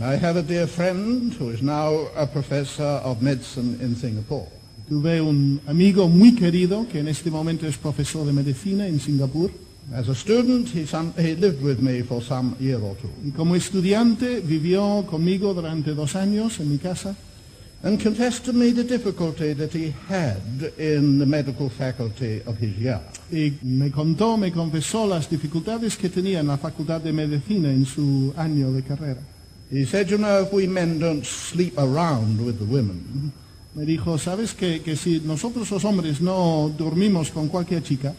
Speaker 1: I have a dear friend who is now a professor of medicine in Singapore.
Speaker 2: Tuve un amigo muy querido que en este momento es profesor de medicina en Singapur.
Speaker 1: As a student, he lived with me for some year or two,
Speaker 2: Y como estudiante vivió conmigo durante 2 años en mi casa
Speaker 1: and confessed to me the difficulty that he had in the medical faculty of his year.
Speaker 2: y me confesó las dificultades que tenía en la Facultad de Medicina en su año de carrera.
Speaker 1: He said, you know, if we men don't sleep around with the women,
Speaker 2: Me dijo, ¿sabes que si nosotros los hombres no dormimos con cualquier chica,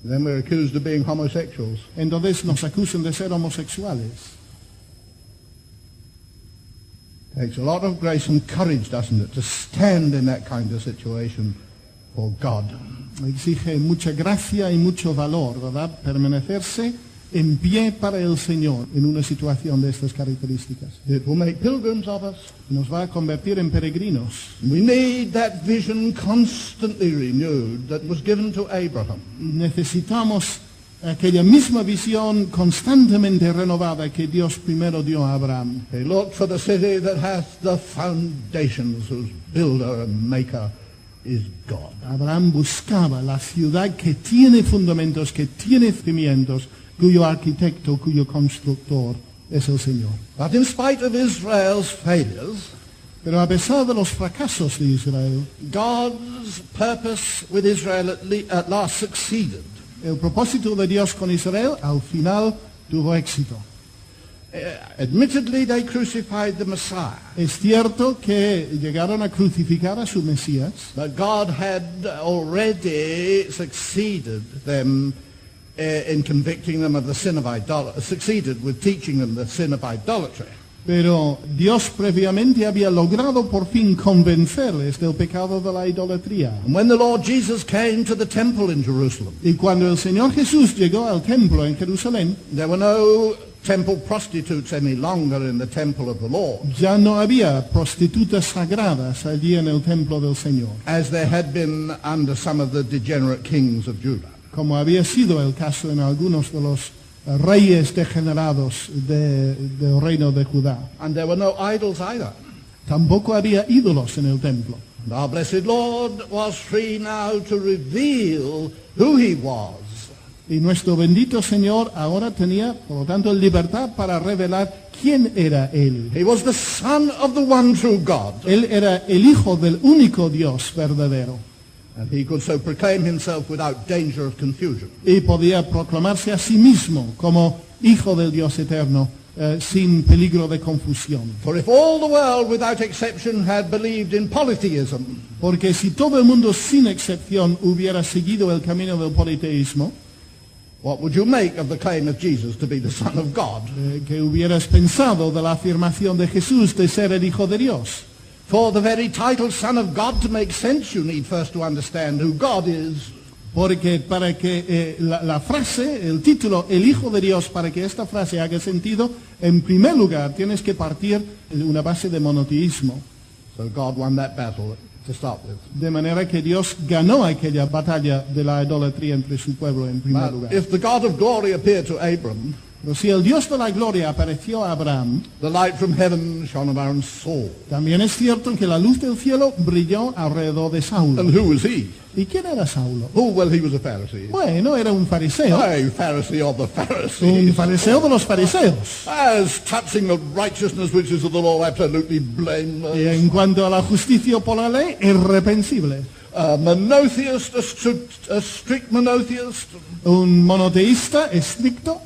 Speaker 1: then we're accused of being homosexuals.
Speaker 2: entonces nos acusan de ser homosexuales?
Speaker 1: Takes a lot of grace and courage, doesn't it, to stand in that kind of situation for God.
Speaker 2: Exige mucha gracia y mucho valor, ¿verdad? Permanecerse en pie para el Señor en una situación de estas características.
Speaker 1: It will make pilgrims of us.
Speaker 2: Nos va a convertir en peregrinos.
Speaker 1: We need that vision constantly renewed that was given to Abraham.
Speaker 2: Necesitamos aquella misma visión constantemente renovada que Dios primero dio a Abraham.
Speaker 1: He looked for the city that hath the foundations, whose builder and maker is God.
Speaker 2: Abraham buscaba la ciudad que tiene fundamentos, que tiene cimientos, cuyo arquitecto, cuyo constructor es el Señor.
Speaker 1: But in spite of Israel's failures,
Speaker 2: Pero a pesar de los fracasos de Israel,
Speaker 1: God's purpose with Israel at last succeeded.
Speaker 2: el propósito de Dios con Israel al final tuvo éxito.
Speaker 1: Admittedly, they crucified the Messiah,
Speaker 2: Es cierto que llegaron a crucificar a su Mesías,
Speaker 1: but God had already succeeded them in convicting them of the sin of idolatry, succeeded with teaching them the sin of idolatry.
Speaker 2: pero Dios previamente había logrado por fin convencerles del pecado de la idolatría.
Speaker 1: And when the Lord Jesus came to the temple in Jerusalem,
Speaker 2: Y cuando el Señor Jesús llegó al templo en Jerusalén,
Speaker 1: there were no temple prostitutes any longer in the temple of the Lord,
Speaker 2: ya no había prostitutas sagradas allí en el templo del Señor,
Speaker 1: as there had been under some of the degenerate kings of Judah.
Speaker 2: como había sido el caso en algunos de los reyes degenerados del reino de Judá.
Speaker 1: And there were no idols either.
Speaker 2: Tampoco había ídolos en el templo.
Speaker 1: And our blessed Lord was free now to reveal who he was.
Speaker 2: Y nuestro bendito Señor ahora tenía, por lo tanto, libertad para revelar quién era Él.
Speaker 1: He was the Son of the one true God,
Speaker 2: Él era el Hijo del único Dios verdadero.
Speaker 1: and he could so proclaim himself without danger of confusion.
Speaker 2: Y podía proclamarse a sí mismo como Hijo del Dios eterno, sin peligro de confusión.
Speaker 1: For if all the world without exception had believed in polytheism,
Speaker 2: Porque si todo el mundo sin excepción hubiera seguido el camino del politeísmo,
Speaker 1: what would you make of the claim of Jesus to be the Son of God?
Speaker 2: ¿qué hubieras pensado de la afirmación de Jesús de ser el Hijo de Dios?
Speaker 1: For the very title Son of God to make sense, you need first to understand who God is.
Speaker 2: Porque para que la frase, el título, el Hijo de Dios, para que esta frase haga sentido, en primer lugar tienes que partir de una base de monoteísmo.
Speaker 1: So God won that battle to start with.
Speaker 2: De manera que Dios ganó aquella batalla de la idolatría entre su pueblo en primer
Speaker 1: But
Speaker 2: lugar.
Speaker 1: if the God of glory appeared to Abram,
Speaker 2: Pero si el Dios de la gloria apareció a Abraham,
Speaker 1: the light from heaven shone around Saul.
Speaker 2: también es cierto que la luz del cielo brilló alrededor de Saulo.
Speaker 1: And who was he?
Speaker 2: ¿Y quién era Saulo?
Speaker 1: Oh, well, he was a Pharisee.
Speaker 2: Bueno, era un fariseo,
Speaker 1: A Pharisee of the
Speaker 2: un
Speaker 1: Pharisees.
Speaker 2: fariseo de los fariseos.
Speaker 1: As touching the righteousness which is of the law, absolutely
Speaker 2: Y
Speaker 1: blameless.
Speaker 2: en cuanto a la justicia por la ley, irreprensible.
Speaker 1: A monotheist, a strict monotheist,
Speaker 2: Un monoteísta estricto,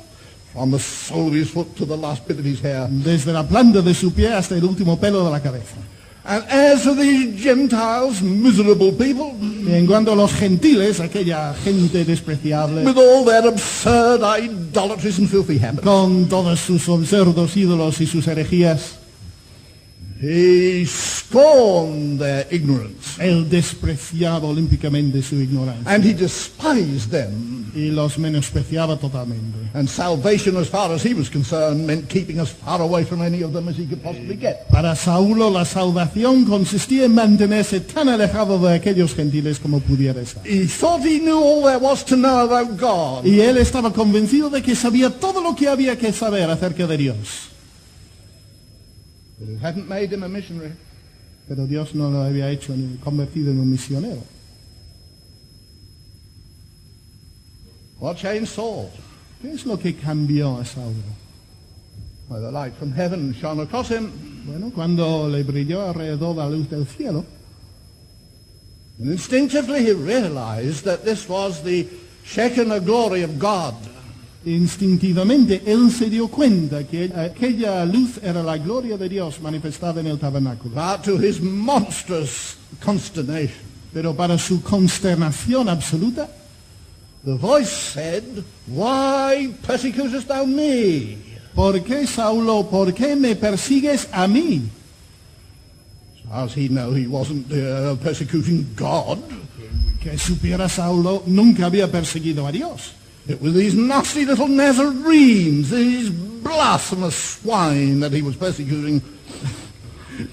Speaker 1: from the sole of his foot to the last bit of his hair.
Speaker 2: desde la planta de su pie hasta el último pelo de la cabeza.
Speaker 1: And as for these Gentiles, miserable people,
Speaker 2: Y en cuanto a los gentiles, aquella gente despreciable,
Speaker 1: with all their absurd idolatries and filthy habits,
Speaker 2: con todos sus absurdos ídolos y sus herejías,
Speaker 1: he scorned their ignorance,
Speaker 2: él despreciaba olímpicamente su ignorancia
Speaker 1: and he despised them.
Speaker 2: y los menospreciaba totalmente.
Speaker 1: And salvation, as far as he was concerned, meant keeping as far away from any of them as he could possibly get.
Speaker 2: Para Saulo, la salvación consistía en mantenerse tan alejado de aquellos gentiles como pudiera estar.
Speaker 1: He thought he knew all there was to know about God.
Speaker 2: Y él estaba convencido de que sabía todo lo que había que saber acerca de Dios.
Speaker 1: But it hadn't made him a missionary.
Speaker 2: Pero Dios no lo había hecho ni convertido en un misionero.
Speaker 1: What changed Saul?
Speaker 2: ¿Qué es lo que cambió a Saulo?
Speaker 1: Well, the light from heaven shone across him,
Speaker 2: Bueno, cuando le brilló alrededor la luz del cielo,
Speaker 1: and instinctively he realized that this was the Shekinah glory of God.
Speaker 2: instintivamente él se dio cuenta que aquella luz era la gloria de Dios manifestada en el tabernáculo.
Speaker 1: But to his monstrous consternation,
Speaker 2: Pero para su consternación absoluta,
Speaker 1: the voice said, "Why persecutest thou me?"
Speaker 2: ¿por qué, Saulo, por qué me persigues a mí?
Speaker 1: How does he know he wasn't persecuting God?
Speaker 2: Que supiera Saulo, nunca había perseguido a Dios.
Speaker 1: It was these nasty little Nazarenes, these blasphemous swine that he was persecuting.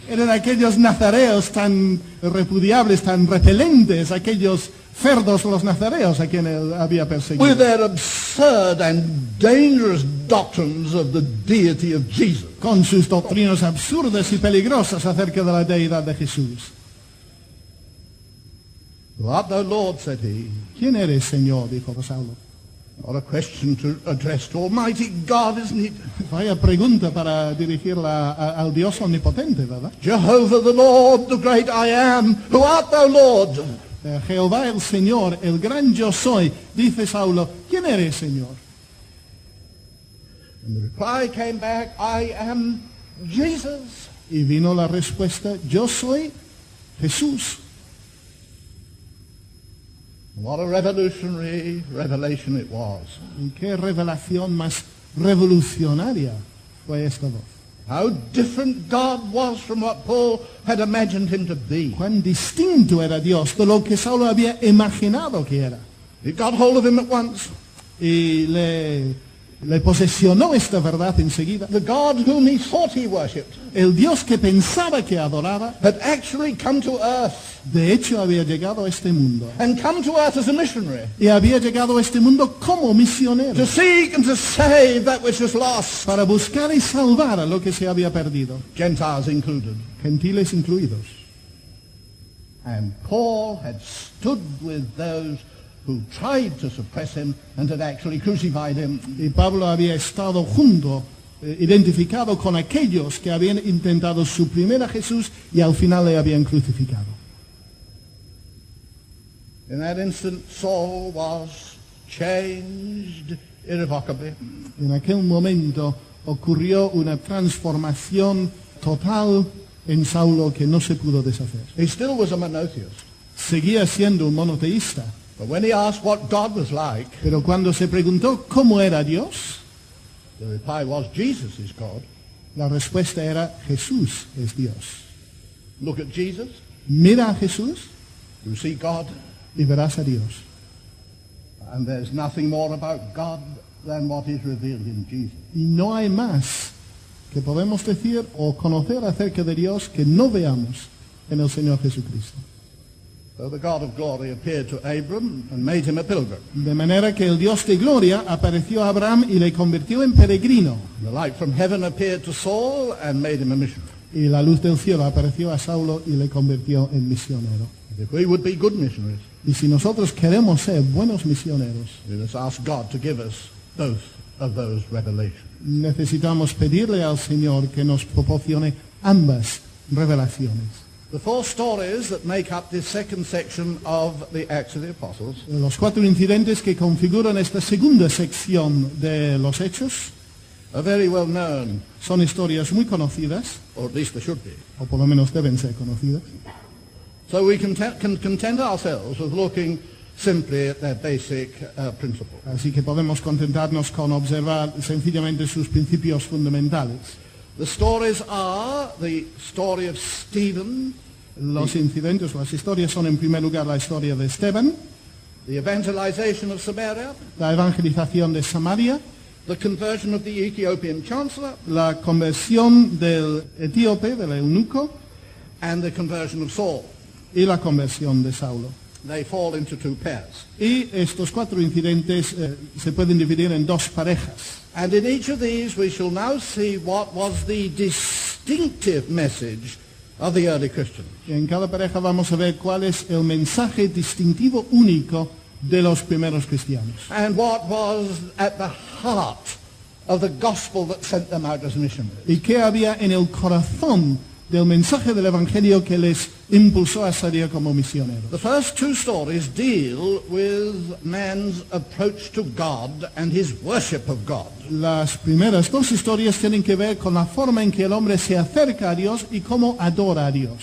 Speaker 2: Eran aquellos nazareos tan repudiables, tan repelentes, aquellos cerdos los nazareos a quien él había perseguido.
Speaker 1: With their absurd and dangerous doctrines of the deity of Jesus.
Speaker 2: Con sus doctrinas absurdas y peligrosas acerca de la deidad de Jesús.
Speaker 1: What thou Lord, said he,
Speaker 2: ¿Quién eres, Señor?, dijo Saulo.
Speaker 1: not a question to address to Almighty God, isn't it?
Speaker 2: Vaya pregunta para dirigirla al Dios omnipotente, ¿verdad?
Speaker 1: Jehovah the Lord, the great I am, who art thou, Lord?
Speaker 2: Jehová el Señor, el gran yo soy, dice Saulo. ¿Quién eres, Señor?
Speaker 1: And the reply came back, I am Jesus.
Speaker 2: Y vino la respuesta, yo soy Jesús.
Speaker 1: What a revolutionary revelation it was.
Speaker 2: Y qué revelación más revolucionaria fue esta voz.
Speaker 1: How different God was from what Paul had imagined him to be.
Speaker 2: Cuán distinto era Dios de lo que Saulo había imaginado que era.
Speaker 1: It got hold of him at once.
Speaker 2: Y le posesionó esta verdad enseguida.
Speaker 1: The God whom he thought he worshipped
Speaker 2: El Dios que pensaba que adoraba,
Speaker 1: had actually come to earth,
Speaker 2: de hecho había llegado a este mundo.
Speaker 1: and come to earth as a missionary,
Speaker 2: Y había llegado a este mundo como misionero,
Speaker 1: to seek and to save that which was lost,
Speaker 2: para buscar y salvar a lo que se había perdido,
Speaker 1: Gentiles included.
Speaker 2: gentiles incluidos.
Speaker 1: And Paul had stood with those who tried to suppress him and had actually crucified him.
Speaker 2: Y Pablo había estado junto, identificado con aquellos que habían intentado suprimir a Jesús y al final le habían crucificado.
Speaker 1: In that instant, Saul was changed irrevocably.
Speaker 2: En aquel momento ocurrió una transformación total en Saulo que no se pudo deshacer.
Speaker 1: He still was a monotheist.
Speaker 2: Seguía siendo un monoteísta,
Speaker 1: But when he asked what God was like,
Speaker 2: pero cuando se preguntó cómo era Dios,
Speaker 1: the reply was, Jesus is God.
Speaker 2: la respuesta era Jesús es Dios.
Speaker 1: Look at Jesus,
Speaker 2: Mira a Jesús
Speaker 1: you see God,
Speaker 2: y verás a Dios.
Speaker 1: and there's nothing more about God than what is revealed in Jesus.
Speaker 2: Y no hay más que podemos decir o conocer acerca de Dios que no veamos en el Señor Jesucristo.
Speaker 1: So the God of glory appeared to Abram and made him a pilgrim.
Speaker 2: De manera que el Dios de gloria apareció a Abraham y le convirtió en peregrino.
Speaker 1: The light from heaven appeared to Saul and made him a missionary.
Speaker 2: Y la luz del cielo apareció a Saulo y le convirtió en misionero.
Speaker 1: If we would be good missionaries,
Speaker 2: Y si nosotros queremos ser buenos misioneros,
Speaker 1: we must ask God to give us both of those revelations.
Speaker 2: necesitamos pedirle al Señor que nos proporcione ambas revelaciones.
Speaker 1: The four stories that make up this second section of the Acts of the Apostles
Speaker 2: Los 4 incidentes que configuran esta segunda sección de los Hechos
Speaker 1: are very well known,
Speaker 2: son historias muy conocidas,
Speaker 1: or at least they should be.
Speaker 2: o por lo menos deben ser conocidas.
Speaker 1: So we can content ourselves with looking simply at their basic principle.
Speaker 2: Así que podemos contentarnos con observar sencillamente sus principios fundamentales.
Speaker 1: The stories are the story of Stephen,
Speaker 2: Los incidentes, las historias son en primer lugar la historia de Esteban,
Speaker 1: the evangelization of Samaria,
Speaker 2: la evangelización de Samaria,
Speaker 1: the conversion of the Ethiopian chancellor,
Speaker 2: la conversión del etíope, del eunuco,
Speaker 1: and the conversion of Saul.
Speaker 2: y la conversión de Saulo.
Speaker 1: They fall into two pairs.
Speaker 2: Y estos 4 incidentes se pueden dividir en 2 parejas.
Speaker 1: And in each of these we shall now see what was the distinctive message of the early Christians.
Speaker 2: Y en cada pareja vamos a ver cuál es el mensaje distintivo único de los primeros cristianos.
Speaker 1: And what was at the heart of the gospel that sent them out as missionaries.
Speaker 2: Y qué había en el corazón del mensaje del Evangelio que les impulsó a salir como misioneros.
Speaker 1: The first two stories deal with man's approach to God and his worship of God.
Speaker 2: Las primeras 2 historias tienen que ver con la forma en que el hombre se acerca a Dios y cómo adora a Dios.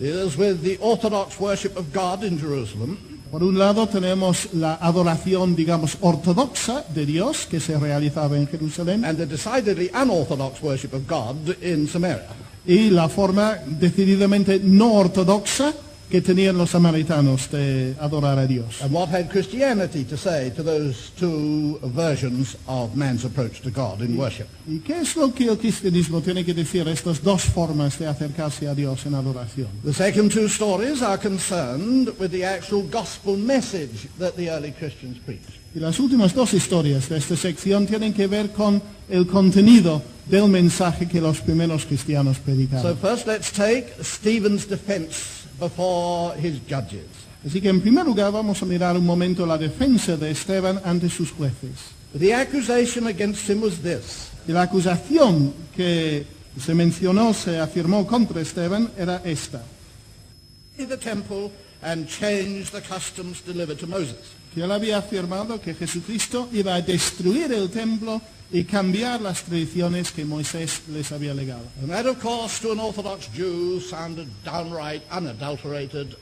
Speaker 1: Deals with the orthodox worship of God in Jerusalem,
Speaker 2: Por un lado tenemos la adoración, digamos, ortodoxa de Dios que se realizaba en Jerusalén
Speaker 1: and the decidedly unorthodox worship of God in Samaria.
Speaker 2: y la forma decididamente no ortodoxa que tenían los samaritanos de adorar a Dios.
Speaker 1: And what had Christianity to say to those two versions of man's approach to God in worship?
Speaker 2: ¿Y qué es lo que el cristianismo tiene que decir estas 2 formas de acercarse a Dios en adoración?
Speaker 1: The second two stories are concerned with the actual gospel message that the early Christians preached.
Speaker 2: Y las últimas 2 historias de esta sección tienen que ver con el contenido del mensaje que los primeros cristianos
Speaker 1: So
Speaker 2: predicaron.
Speaker 1: first let's take Stephen's defense before his judges.
Speaker 2: Así que en primer lugar vamos a mirar un momento la defensa de Esteban ante sus jueces.
Speaker 1: The accusation against him was this:
Speaker 2: Y la acusación que se mencionó, se afirmó contra Esteban era esta,
Speaker 1: in the temple and changed the customs delivered to Moses.
Speaker 2: que él había afirmado que Jesucristo iba a destruir el templo y cambiar las tradiciones que Moisés les había legado.
Speaker 1: And that, of course, to an Orthodox Jew sounded downright unadulterated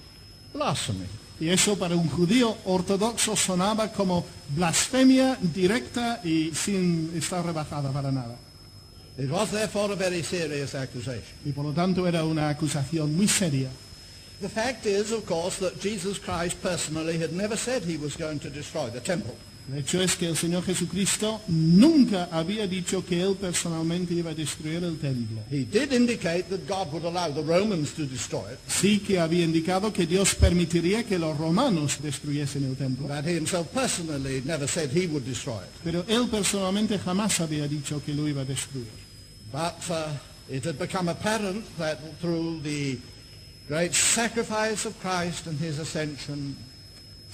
Speaker 1: blasphemy.
Speaker 2: Y eso para un judío ortodoxo sonaba como blasfemia directa y sin estar rebajada para nada.
Speaker 1: It was therefore a very serious accusation.
Speaker 2: Y por lo tanto era una acusación muy seria.
Speaker 1: The fact is, of course, that Jesus Christ personally had never said he was going to destroy the temple.
Speaker 2: El hecho es que el Señor Jesucristo nunca había dicho que él personalmente iba a destruir el templo.
Speaker 1: He did indicate that God would allow the Romans to destroy it,
Speaker 2: Sí que había indicado que Dios permitiría que los romanos destruyesen el templo.
Speaker 1: but he himself personally never said he would destroy it.
Speaker 2: Pero él personalmente jamás había dicho que lo iba a destruir.
Speaker 1: But it had become apparent that through the great sacrifice of Christ and his ascension,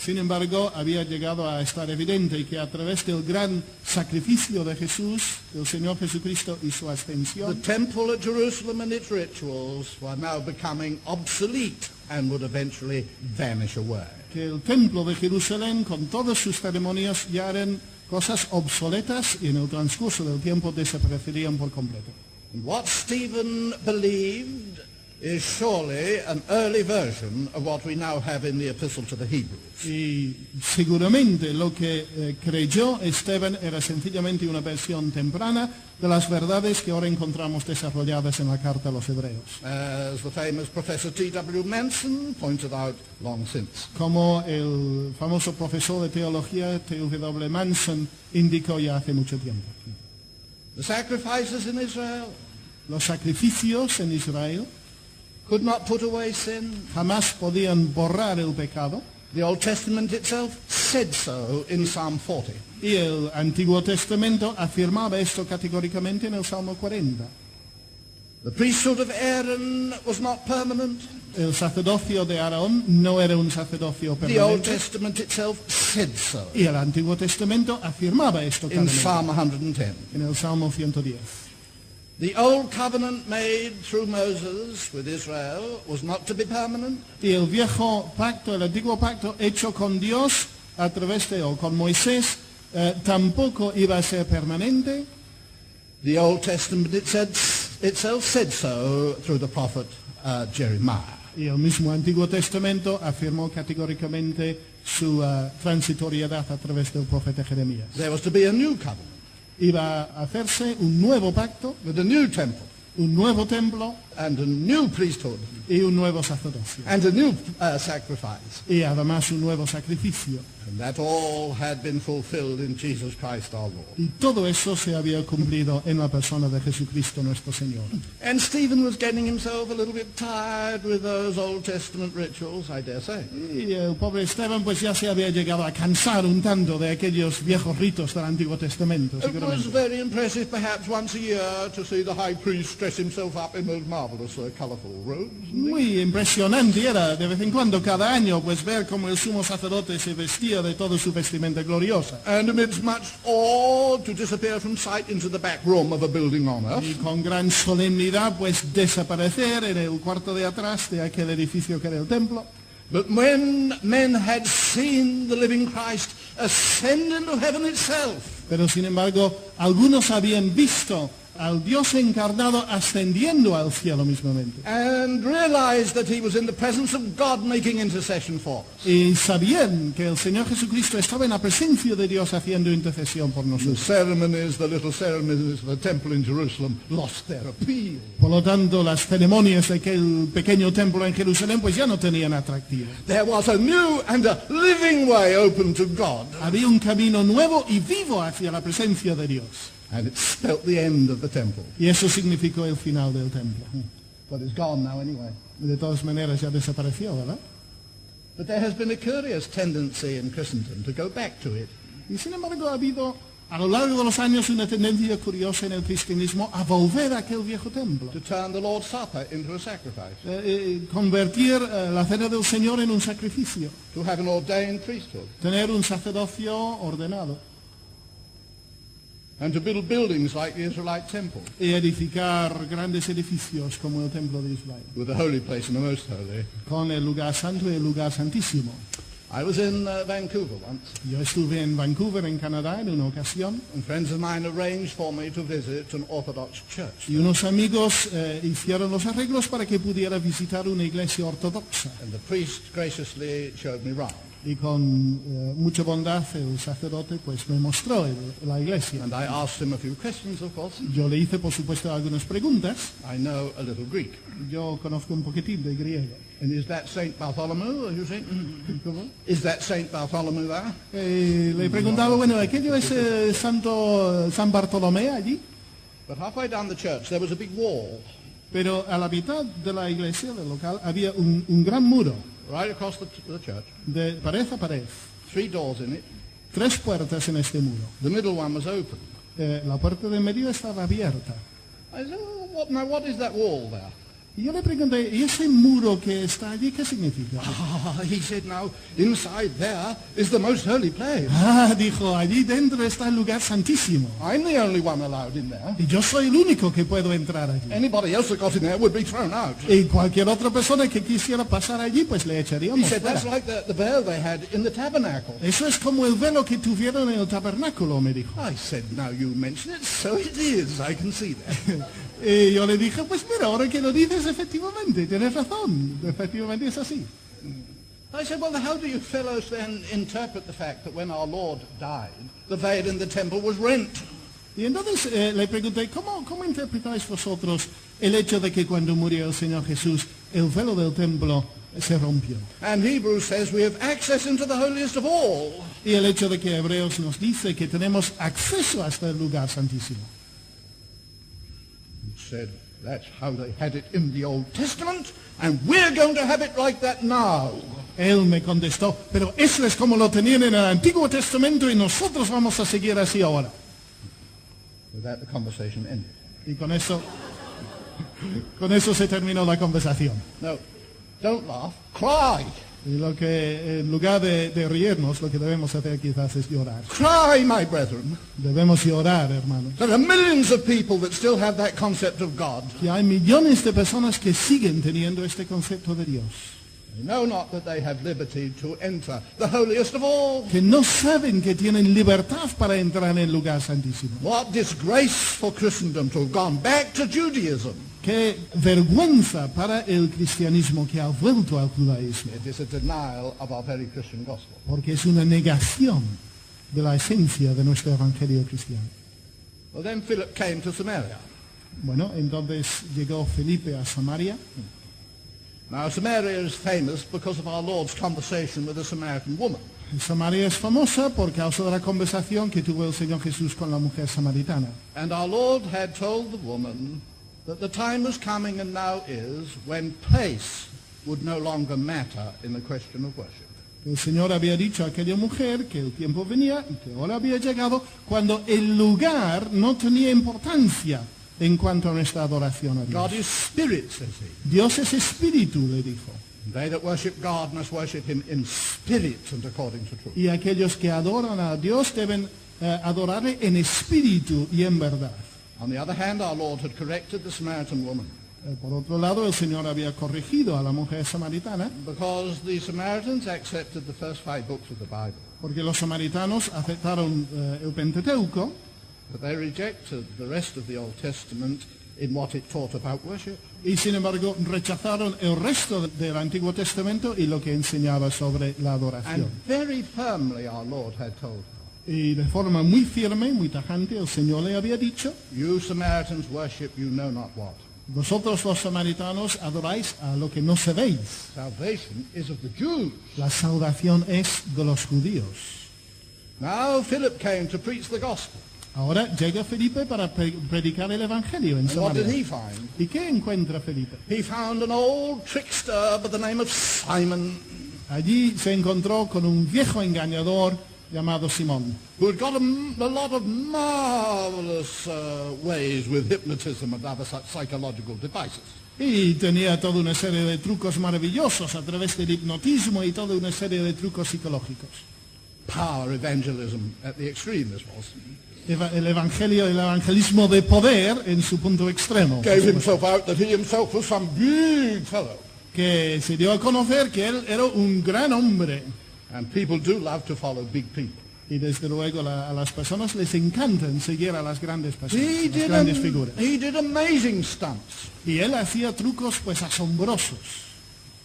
Speaker 2: Sin embargo, había llegado a estar evidente que a través del gran sacrificio de Jesús, del Señor Jesucristo y su
Speaker 1: the
Speaker 2: ascensión,
Speaker 1: temple at Jerusalem and its rituals were now becoming obsolete and would eventually vanish away.
Speaker 2: que el templo de Jerusalén con todas sus ceremonias ya eran cosas obsoletas y en el transcurso del tiempo desaparecerían por completo.
Speaker 1: And what Stephen believed is surely an early version of what we now have in the Epistle to the Hebrews.
Speaker 2: Y seguramente lo que creyó Esteban era sencillamente una versión temprana de las verdades que ahora encontramos desarrolladas en la carta a los hebreos.
Speaker 1: As the famous Professor T.W. Manson pointed out long since.
Speaker 2: Como el famoso profesor de teología T.W. Manson indicó ya hace mucho tiempo.
Speaker 1: The sacrifices in Israel
Speaker 2: Los sacrificios en Israel
Speaker 1: could not put away sin.
Speaker 2: jamás podían borrar el pecado
Speaker 1: The Old Testament itself said so in Psalm 40.
Speaker 2: y el Antiguo Testamento afirmaba esto categóricamente en el Salmo 40.
Speaker 1: The priesthood of Aaron was not permanent.
Speaker 2: El sacerdocio de Aarón no era un sacerdocio
Speaker 1: The Old
Speaker 2: permanente
Speaker 1: Testament itself said so
Speaker 2: y el Antiguo Testamento afirmaba esto
Speaker 1: in
Speaker 2: claramente
Speaker 1: Psalm 110.
Speaker 2: en el Salmo 110.
Speaker 1: The old covenant made through Moses with Israel was not to be permanent.
Speaker 2: Y el viejo pacto, el antiguo pacto hecho con Dios a través de, o con Moisés, tampoco iba a ser permanente.
Speaker 1: The Old Testament itself said so through the prophet Jeremiah.
Speaker 2: Y el mismo Antiguo Testamento afirmó categóricamente su transitoriedad a través del profeta Jeremías.
Speaker 1: There was to be a new covenant
Speaker 2: Iba a hacerse un nuevo pacto,
Speaker 1: with a new temple
Speaker 2: un nuevo templo
Speaker 1: and a new priesthood
Speaker 2: y un nuevo sacerdocio.
Speaker 1: and a new sacrifice.
Speaker 2: Y además un nuevo sacrificio.
Speaker 1: And that all had been fulfilled in Jesus Christ our Lord.
Speaker 2: Y todo eso se había cumplido en la persona de Jesucristo nuestro Señor.
Speaker 1: And Stephen was getting himself a little bit tired with those Old Testament rituals, I dare say.
Speaker 2: Y el pobre Esteban pues ya se había llegado a cansar un tanto de aquellos viejos ritos del Antiguo Testamento,
Speaker 1: It was
Speaker 2: seguramente.
Speaker 1: very impressive perhaps once a year to see the high priest dress himself up in those marvelous colourful robes.
Speaker 2: Muy impresionante era de vez en cuando, cada año, pues ver cómo el sumo sacerdote se vestía de toda su vestimenta gloriosa.
Speaker 1: And amidst much awe to disappear from sight into the back room of a building on earth.
Speaker 2: Y con gran solemnidad pues desaparecer en el cuarto de atrás de aquel edificio que era el templo.
Speaker 1: But when men had seen the living Christ ascend into heaven itself,
Speaker 2: Pero sin embargo, algunos habían visto al Dios encarnado ascendiendo al cielo mismamente.
Speaker 1: and realized that he was in the presence of God making intercession for us.
Speaker 2: Y sabían que el Señor Jesucristo estaba en la presencia de Dios haciendo intercesión por
Speaker 1: The
Speaker 2: nosotros.
Speaker 1: ceremonies, the little ceremonies of the temple in Jerusalem lost their appeal.
Speaker 2: Por lo tanto, las ceremonias de aquel pequeño templo en Jerusalén pues ya no tenían atractivo.
Speaker 1: There was a new and a living way open to God,
Speaker 2: Había un camino nuevo y vivo hacia la presencia de Dios.
Speaker 1: and it spelt the end of the temple.
Speaker 2: Y eso significó el final del templo.
Speaker 1: But it's gone now anyway.
Speaker 2: De todas maneras ya desapareció, ¿verdad?
Speaker 1: But there has been a curious tendency in Christendom to go back to it.
Speaker 2: Y sin embargo ha habido a lo largo de los años una tendencia curiosa en el cristianismo a volver a aquel viejo templo.
Speaker 1: To turn the Lord's Supper into a sacrifice,
Speaker 2: Convertir la cena del Señor en un sacrificio.
Speaker 1: to have an ordained priesthood,
Speaker 2: Tener un sacerdocio ordenado.
Speaker 1: and to build buildings like the Israelite temple,
Speaker 2: Y edificar grandes edificios como el templo de Israel.
Speaker 1: with the holy place and the most holy.
Speaker 2: Con el lugar santo y el lugar santísimo.
Speaker 1: I was in Vancouver once,
Speaker 2: Yo estuve en Vancouver, en Canadá, en una ocasión,
Speaker 1: and friends of mine arranged for me to visit an Orthodox church.
Speaker 2: y unos amigos hicieron los arreglos para que pudiera visitar una iglesia ortodoxa.
Speaker 1: And the priest graciously showed me round.
Speaker 2: Y con mucha bondad el sacerdote pues me mostró la iglesia.
Speaker 1: And I asked him a few questions, of course.
Speaker 2: Yo le hice por supuesto algunas preguntas.
Speaker 1: I know a little Greek.
Speaker 2: Yo conozco un poquitín de griego.
Speaker 1: And is that Saint Bartholomew, you think?
Speaker 2: ¿Cómo?
Speaker 1: Is that Saint Bartholomew there?
Speaker 2: Le preguntaba, bueno, ¿aquello es Santo San Bartolomé allí?
Speaker 1: But halfway down the church there was a big wall
Speaker 2: Pero a la mitad de la iglesia, del local, había un gran muro,
Speaker 1: right across the church.
Speaker 2: de pared a pared.
Speaker 1: 3 doors in it.
Speaker 2: 3 puertas en este muro.
Speaker 1: The middle one was open.
Speaker 2: La puerta de medio estaba abierta.
Speaker 1: I said, oh, what is that wall there?
Speaker 2: Y yo le pregunté, ¿y ese muro que está allí qué significa?
Speaker 1: He said, no, inside there is the most holy place.
Speaker 2: Dijo, allí dentro está el lugar santísimo.
Speaker 1: I'm the only one allowed in there.
Speaker 2: Y yo soy el único que puedo entrar allí.
Speaker 1: Anybody else that got in there would be thrown out.
Speaker 2: Y cualquier otra persona que quisiera pasar allí, pues le
Speaker 1: He
Speaker 2: echaríamos
Speaker 1: said,
Speaker 2: fuera.
Speaker 1: that's like the veil they had in the tabernacle.
Speaker 2: Eso es como el velo que tuvieron en el tabernáculo, me dijo.
Speaker 1: I said, now you mention it, so it is. I can see that.
Speaker 2: Y yo le dije, pues mira, ahora que lo dices, efectivamente, tienes razón. Efectivamente es así.
Speaker 1: I said, well, how do you fellows then interpret the fact that when our Lord died, the veil in the temple was rent?
Speaker 2: Y entonces le pregunté, ¿cómo interpretáis vosotros el hecho de que cuando murió el Señor Jesús, el velo del templo se rompió?
Speaker 1: And Hebrews says we have access into the holiest of all.
Speaker 2: Y el hecho de que Hebreos nos dice que tenemos acceso hasta el lugar santísimo.
Speaker 1: He said, that's how they had it in the Old Testament, and we're going to have it like that now.
Speaker 2: Él me contestó, pero eso es como lo tenían en el Antiguo Testamento y nosotros vamos a seguir así ahora.
Speaker 1: With that, the conversation ended.
Speaker 2: Y con eso se terminó la conversación.
Speaker 1: No, don't laugh, cry.
Speaker 2: Y lo que, en lugar de reírnos, lo que debemos hacer quizás es llorar.
Speaker 1: Cry, my brethren.
Speaker 2: Debemos llorar, hermanos.
Speaker 1: There are millions of people that still have that concept of God.
Speaker 2: Y hay millones de personas que siguen teniendo este concepto de Dios.
Speaker 1: They know not that they have liberty to enter the holiest of all.
Speaker 2: Que no saben que tienen libertad para entrar en el lugar santísimo.
Speaker 1: What disgrace for Christendom to have gone back to Judaism.
Speaker 2: Qué vergüenza para el cristianismo que ha vuelto al judaísmo.
Speaker 1: It is a denial of our very Christian gospel.
Speaker 2: Porque es una negación de la esencia de nuestro evangelio cristiano.
Speaker 1: Well, then Philip came to Samaria.
Speaker 2: Bueno, entonces llegó Felipe a Samaria.
Speaker 1: Now, Samaria is famous because of our Lord's conversation with a Samaritan woman.
Speaker 2: Samaria es famosa por causa de la conversación que tuvo el Señor Jesús con la mujer samaritana.
Speaker 1: And our Lord had told the woman that the time was coming and now is when place would no longer matter in the question of worship.
Speaker 2: El Señor había dicho a aquella mujer que el tiempo venía y que ahora había llegado cuando el lugar no tenía importancia en cuanto a nuestra adoración a Dios.
Speaker 1: God is spirit, says he.
Speaker 2: Dios es espíritu, le dijo.
Speaker 1: They that worship God must worship him in spirit and according to truth.
Speaker 2: Y aquellos que adoran a Dios deben adorarle en espíritu y en verdad.
Speaker 1: On the other hand, our Lord had corrected the Samaritan woman
Speaker 2: Por otro lado, el Señor había corregido a la mujer samaritana
Speaker 1: because the Samaritans accepted the first 5 books of the Bible,
Speaker 2: porque los samaritanos aceptaron el Pentateuco,
Speaker 1: but they rejected the rest of the Old Testament in what it taught about worship.
Speaker 2: y sin embargo rechazaron el resto del Antiguo Testamento y lo que enseñaba sobre la
Speaker 1: And
Speaker 2: adoración.
Speaker 1: very firmly our Lord had told her,
Speaker 2: Y de forma muy firme, muy tajante, el Señor le había dicho,
Speaker 1: you Samaritans worship you know not what.
Speaker 2: vosotros los samaritanos adoráis a lo que no sabéis.
Speaker 1: Salvation is of the Jews.
Speaker 2: La salvación es de los judíos.
Speaker 1: Now Philip came to preach the gospel.
Speaker 2: Ahora llega Felipe para predicar el Evangelio en
Speaker 1: And what did
Speaker 2: Samaria.
Speaker 1: he find?
Speaker 2: ¿Y qué encuentra Felipe?
Speaker 1: He found an old trickster by the name of Simon,
Speaker 2: Allí se encontró con un viejo engañador llamado Simón,
Speaker 1: who had got a lot of marvelous ways with hypnotism and other such psychological devices.
Speaker 2: y tenía toda una serie de trucos maravillosos a través del hipnotismo y toda una serie de trucos psicológicos.
Speaker 1: Power evangelism at the extreme, this was.
Speaker 2: El evangelismo de poder en su punto extremo,
Speaker 1: Gave himself out that he himself was some big fellow.
Speaker 2: que se dio a conocer que él era un gran hombre.
Speaker 1: And people do love to follow big people.
Speaker 2: Y desde luego a las personas les encantan seguir a las grandes personas,
Speaker 1: He
Speaker 2: las grandes figuras.
Speaker 1: did amazing stunts.
Speaker 2: Y él hacía trucos pues asombrosos.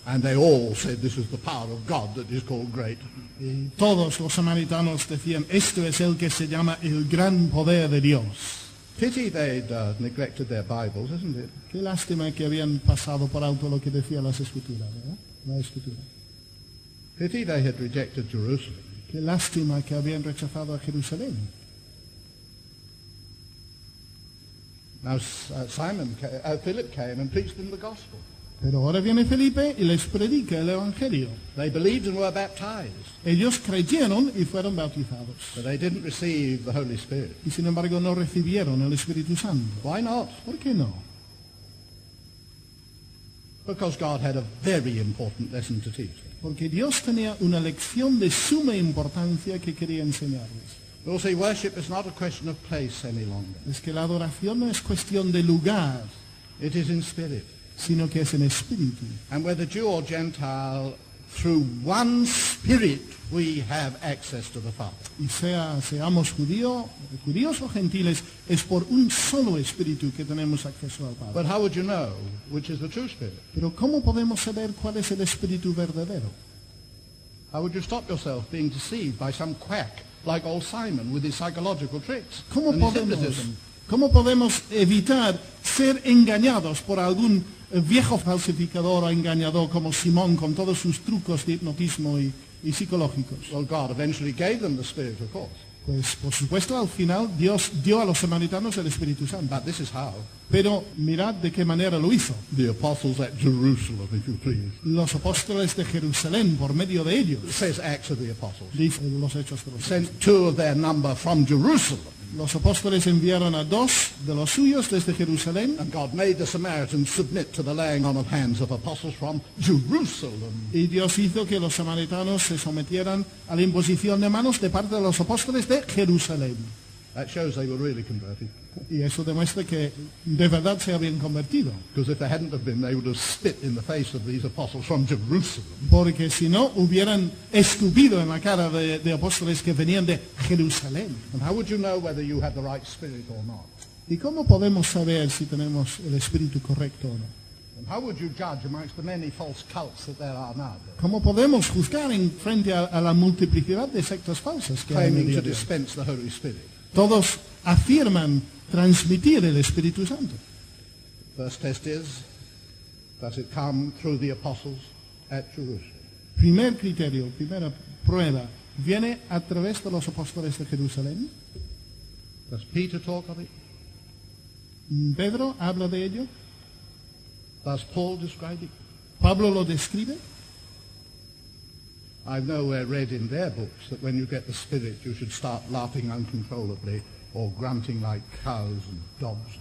Speaker 1: And they all said this is the power of God that is called great.
Speaker 2: Y todos los samaritanos decían, esto es el que se llama el gran poder de Dios.
Speaker 1: Pity they'd neglected their Bibles, isn't it?
Speaker 2: Qué lástima que habían pasado por alto lo que decía las escrituras, ¿verdad? La escritura.
Speaker 1: Pity they had rejected Jerusalem.
Speaker 2: Qué lástima que habían rechazado a Jerusalén.
Speaker 1: Now Philip came and preached them the gospel.
Speaker 2: Pero ahora viene Felipe y les predica el Evangelio.
Speaker 1: They believed and were baptized,
Speaker 2: Ellos creyeron y fueron bautizados.
Speaker 1: but they didn't receive the Holy Spirit.
Speaker 2: Y sin embargo no recibieron el Espíritu Santo.
Speaker 1: Why not?
Speaker 2: ¿Por qué no?
Speaker 1: Because God had a very important lesson to teach them.
Speaker 2: Porque Dios tenía una lección de suma importancia que quería enseñarles.
Speaker 1: You'll see, worship is not a question of place any longer.
Speaker 2: Es que la adoración no es cuestión de lugar,
Speaker 1: It is in spirit.
Speaker 2: sino que es en espíritu.
Speaker 1: And whether Jew or Gentile, through one Spirit we have access to the Father.
Speaker 2: Y seamos judíos o gentiles, es por un solo espíritu que tenemos acceso al Padre.
Speaker 1: But how would you know which is the true Spirit?
Speaker 2: Pero ¿cómo podemos saber cuál es el espíritu verdadero?
Speaker 1: How would you stop yourself being deceived by some quack like old Simon with his psychological tricks and his hypnotism?
Speaker 2: ¿Cómo podemos evitar ser engañados por algún viejo falsificador o engañador como Simón con todos sus trucos de hipnotismo y psicológicos?
Speaker 1: Well, God eventually gave them the Spirit, of course.
Speaker 2: Pues por supuesto al final Dios dio a los samaritanos el Espíritu Santo.
Speaker 1: But this is how.
Speaker 2: Pero mirad de qué manera lo hizo.
Speaker 1: The apostles at Jerusalem, if you please.
Speaker 2: Los apóstoles de Jerusalén, por medio de ellos,
Speaker 1: It says Acts of the Apostles.
Speaker 2: dice los hechos de los
Speaker 1: Sent two of their number from Jerusalem.
Speaker 2: Los apóstoles enviaron a 2 de los suyos desde Jerusalén
Speaker 1: And God made the Samaritans submit to the laying on of hands of apostles from Jerusalem.
Speaker 2: y Dios hizo que los samaritanos se sometieran a la imposición de manos de parte de los apóstoles de Jerusalén.
Speaker 1: That shows they were really converted.
Speaker 2: Y eso demuestra que de verdad se habían convertido.
Speaker 1: Because if they hadn't have been, they would have spit in the face of these apostles from Jerusalem.
Speaker 2: Porque si no, hubieran escupido en la cara de apóstoles que venían de Jerusalén.
Speaker 1: And how would you know whether you had the right spirit or not?
Speaker 2: ¿Y cómo podemos saber si tenemos el espíritu correcto o no?
Speaker 1: And how would you judge amongst the many false cults that there are now,
Speaker 2: ¿Cómo podemos juzgar en frente a la multiplicidad de sectas falsas que hay en el
Speaker 1: claiming
Speaker 2: día
Speaker 1: to
Speaker 2: de hoy?
Speaker 1: dispense the Holy Spirit?
Speaker 2: Todos afirman transmitir el Espíritu Santo.
Speaker 1: First test is, does it come through the apostles at Jerusalem?
Speaker 2: Primer criterio, primera prueba, ¿viene a través de los apóstoles de Jerusalén?
Speaker 1: Does Peter talk of it?
Speaker 2: ¿Pedro habla de ello?
Speaker 1: Does Paul describe it?
Speaker 2: ¿Pablo lo describe?
Speaker 1: I've nowhere read in their books that when you get the Spirit you should start laughing uncontrollably or grunting like cows and dogs.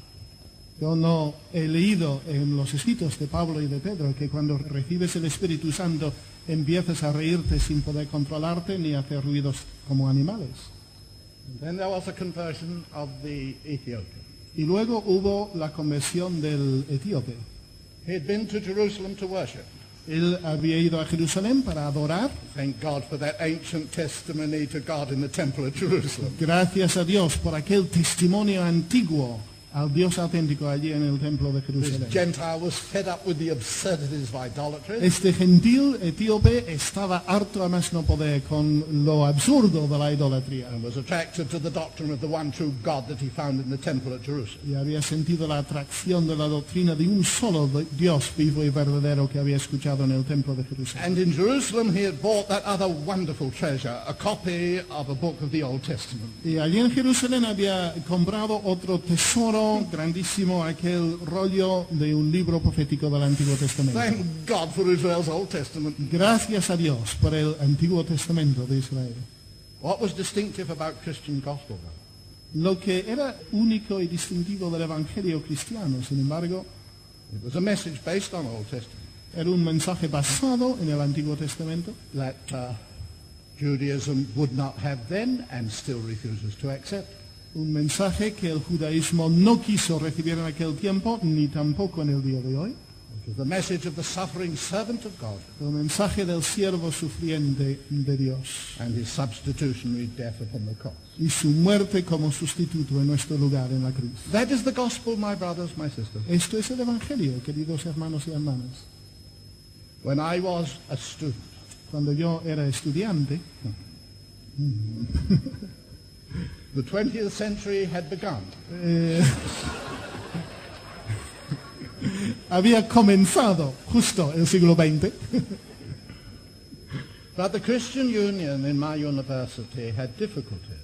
Speaker 2: Yo no he leído en los escritos de Pablo y de Pedro que cuando recibes el Espíritu Santo empiezas a reírte sin poder controlarte ni hacer ruidos como animales.
Speaker 1: And then there was a conversion of the Ethiopian.
Speaker 2: Y luego hubo la conversión del etíope.
Speaker 1: He had been to Jerusalem to worship.
Speaker 2: Él había ido a Jerusalén para adorar.
Speaker 1: Thank God for that ancient testimony to God in the temple at Jerusalem.
Speaker 2: Gracias a Dios por aquel testimonio antiguo al Dios auténtico allí en el templo de
Speaker 1: This
Speaker 2: Jerusalén.
Speaker 1: Gentile was fed up with the absurdities of idolatry.
Speaker 2: Este gentil etíope estaba harto a más no poder con lo absurdo de la idolatría
Speaker 1: And was attracted to the doctrine of the one true God that he found in the temple at Jerusalem.
Speaker 2: y había sentido la atracción de la doctrina de un solo Dios vivo y verdadero que había escuchado en el templo de Jerusalén.
Speaker 1: And in Jerusalem he had bought that other wonderful treasure, a copy of a book of the Old Testament.
Speaker 2: Y allí en Jerusalén había comprado otro tesoro grandísimo, aquel rollo de un libro profético del Antiguo Testamento.
Speaker 1: Thank God for Israel's Old Testament.
Speaker 2: Gracias a Dios por el Antiguo Testamento de Israel.
Speaker 1: What was distinctive about Christian gospel, though?
Speaker 2: Lo que era único y distintivo del Evangelio cristiano, sin embargo,
Speaker 1: It was a message based on Old Testament.
Speaker 2: era un mensaje basado en el Antiguo Testamento
Speaker 1: That Judaism would not have then and still refuses to accept.
Speaker 2: un mensaje que el judaísmo no quiso recibir en aquel tiempo ni tampoco en el día de hoy.
Speaker 1: It was the message of the suffering servant of God
Speaker 2: el mensaje del siervo sufriente de Dios
Speaker 1: and his substitutionary death upon the cross.
Speaker 2: y su muerte como sustituto en nuestro lugar en la cruz.
Speaker 1: That is the gospel, my brothers, my sisters.
Speaker 2: Esto es el Evangelio, queridos hermanos y hermanas.
Speaker 1: When I was a student,
Speaker 2: Cuando yo era estudiante,
Speaker 1: the 20th century had begun.
Speaker 2: había comenzado justo el siglo XX,
Speaker 1: But the Christian Union in my university had difficulties.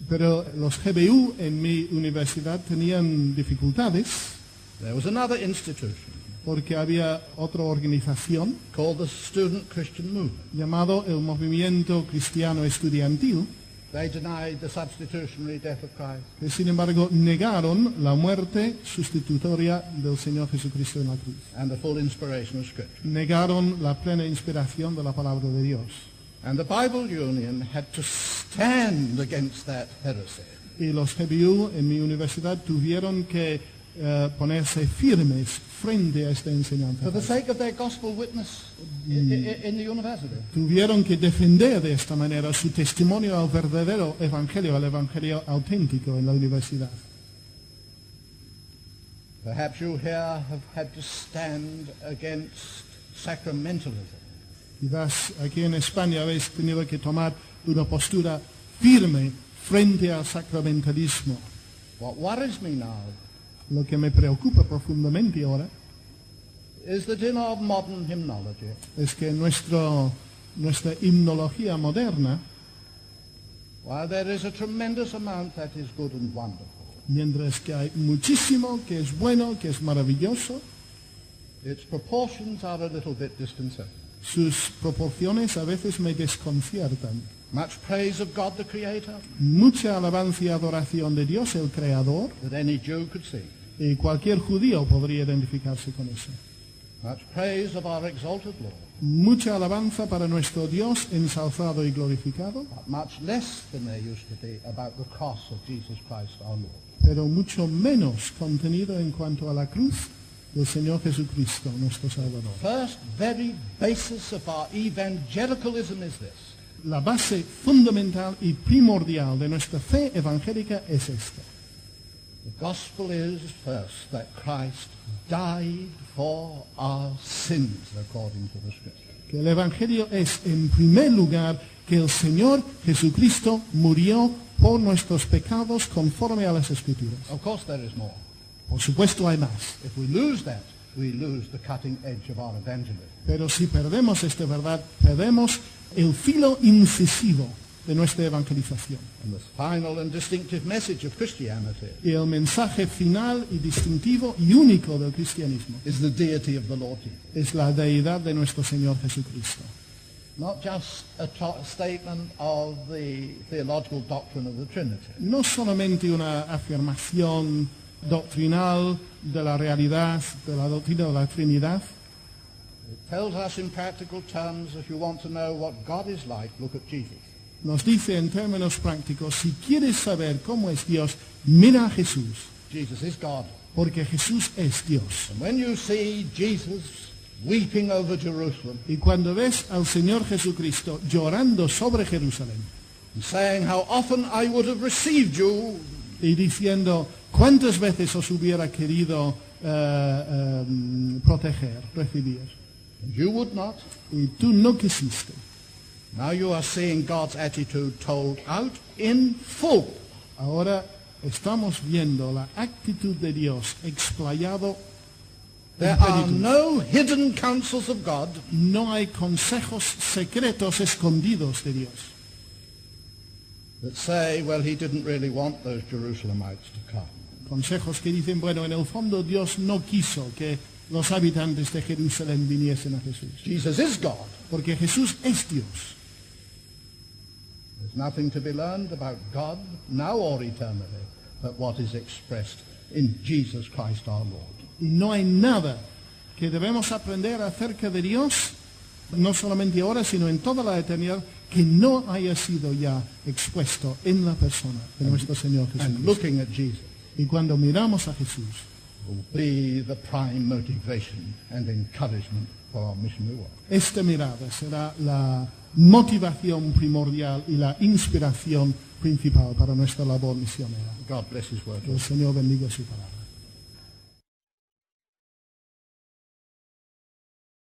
Speaker 2: pero los GBU en mi universidad tenían dificultades
Speaker 1: There was another institution
Speaker 2: porque había otra organización
Speaker 1: called the Student Christian Movement.
Speaker 2: llamado el Movimiento Cristiano Estudiantil,
Speaker 1: They denied the substitutionary death of Christ.
Speaker 2: que sin embargo negaron la muerte sustitutoria del Señor Jesucristo en la cruz.
Speaker 1: And the full inspiration of Scripture.
Speaker 2: Negaron la plena inspiración de la palabra de Dios.
Speaker 1: And the Bible Union had to stand against that heresy.
Speaker 2: Y los GBU en mi universidad tuvieron que ponerse firmes frente a esta enseñanza.
Speaker 1: For the sake of their gospel witness in the university.
Speaker 2: Tuvieron que defender de esta manera su testimonio al verdadero evangelio, al evangelio auténtico en la universidad.
Speaker 1: Perhaps you here have had to stand against sacramentalism.
Speaker 2: Quizás aquí en España habéis tenido que tomar una postura firme frente al sacramentalismo.
Speaker 1: What worries me now
Speaker 2: Lo que me preocupa profundamente ahora
Speaker 1: is that in our modern hymnology,
Speaker 2: es que nuestra himnología moderna,
Speaker 1: while there is a tremendous amount that is good and wonderful,
Speaker 2: mientras que hay muchísimo que es bueno, que es maravilloso,
Speaker 1: its proportions are a little bit disconcerting.
Speaker 2: sus proporciones a veces me desconciertan.
Speaker 1: Much praise of God the Creator
Speaker 2: Mucha alabanza y adoración de Dios, el Creador,
Speaker 1: that any Jew could see.
Speaker 2: y cualquier judío podría identificarse con eso.
Speaker 1: Much praise of our exalted Lord,
Speaker 2: Mucha alabanza para nuestro Dios ensalzado y glorificado,
Speaker 1: but much less than there used to be about the cross of Jesus Christ our Lord.
Speaker 2: pero mucho menos contenido en cuanto a la cruz del Señor Jesucristo, nuestro Salvador.
Speaker 1: First very basis of our evangelicalism is this.
Speaker 2: La base fundamental y primordial de nuestra fe evangélica es esta.
Speaker 1: The gospel is first that Christ died for our sins according to the Scripture.
Speaker 2: Que el Evangelio es, en primer lugar, que el Señor Jesucristo murió por nuestros pecados conforme a las Escrituras.
Speaker 1: Of course there is more.
Speaker 2: Por supuesto hay más.
Speaker 1: If we lose that, we lose the cutting edge of our evangelism.
Speaker 2: Pero si perdemos esta verdad, perdemos el filo incisivo de nuestra evangelización.
Speaker 1: And the final and distinctive message of Christianity
Speaker 2: Y el mensaje final y distintivo y único del cristianismo
Speaker 1: is the deity of the Lord Jesus.
Speaker 2: es la deidad de nuestro Señor Jesucristo.
Speaker 1: Not just a statement of the theological doctrine of the Trinity,
Speaker 2: No solamente una afirmación doctrinal de la realidad, de la doctrina de la Trinidad,
Speaker 1: it tells us in practical terms, if you want to know what God is like, look at Jesus.
Speaker 2: nos dice en términos prácticos, si quieres saber cómo es Dios, mira a Jesús,
Speaker 1: Jesus is God.
Speaker 2: porque Jesús es Dios.
Speaker 1: And when you see Jesus weeping over Jerusalem
Speaker 2: Y cuando ves al Señor Jesucristo llorando sobre Jerusalén
Speaker 1: and saying how often I would have received you,
Speaker 2: y diciendo cuántas veces os hubiera querido proteger, recibir,
Speaker 1: and you would not,
Speaker 2: y tú no quisiste,
Speaker 1: now you are seeing God's attitude told out in full.
Speaker 2: ahora estamos viendo la actitud de Dios explayado
Speaker 1: There
Speaker 2: en
Speaker 1: are
Speaker 2: plenitud.
Speaker 1: no hidden counsels of God.
Speaker 2: No hay consejos secretos escondidos de Dios
Speaker 1: That say, well, he didn't really want those Jerusalemites to come.
Speaker 2: consejos que dicen, bueno, en el fondo Dios no quiso que los habitantes de Jerusalén viniesen a Jesús,
Speaker 1: Jesus is God.
Speaker 2: porque Jesús es Dios.
Speaker 1: There's nothing to be learned about God, now or eternally, but what is expressed in Jesus Christ our Lord.
Speaker 2: Y no hay nada que debemos aprender acerca de Dios, no solamente ahora, sino en toda la eternidad, que no haya sido ya expuesto en la persona de nuestro Señor
Speaker 1: And
Speaker 2: Jesucristo.
Speaker 1: looking at Jesus,
Speaker 2: Y cuando miramos a Jesús,
Speaker 1: will be the prime motivation and encouragement for our missionary work.
Speaker 2: Esta mirada será la motivación primordial y la inspiración principal para nuestra labor misionera.
Speaker 1: God bless his word.
Speaker 2: Que el Señor bendiga su palabra.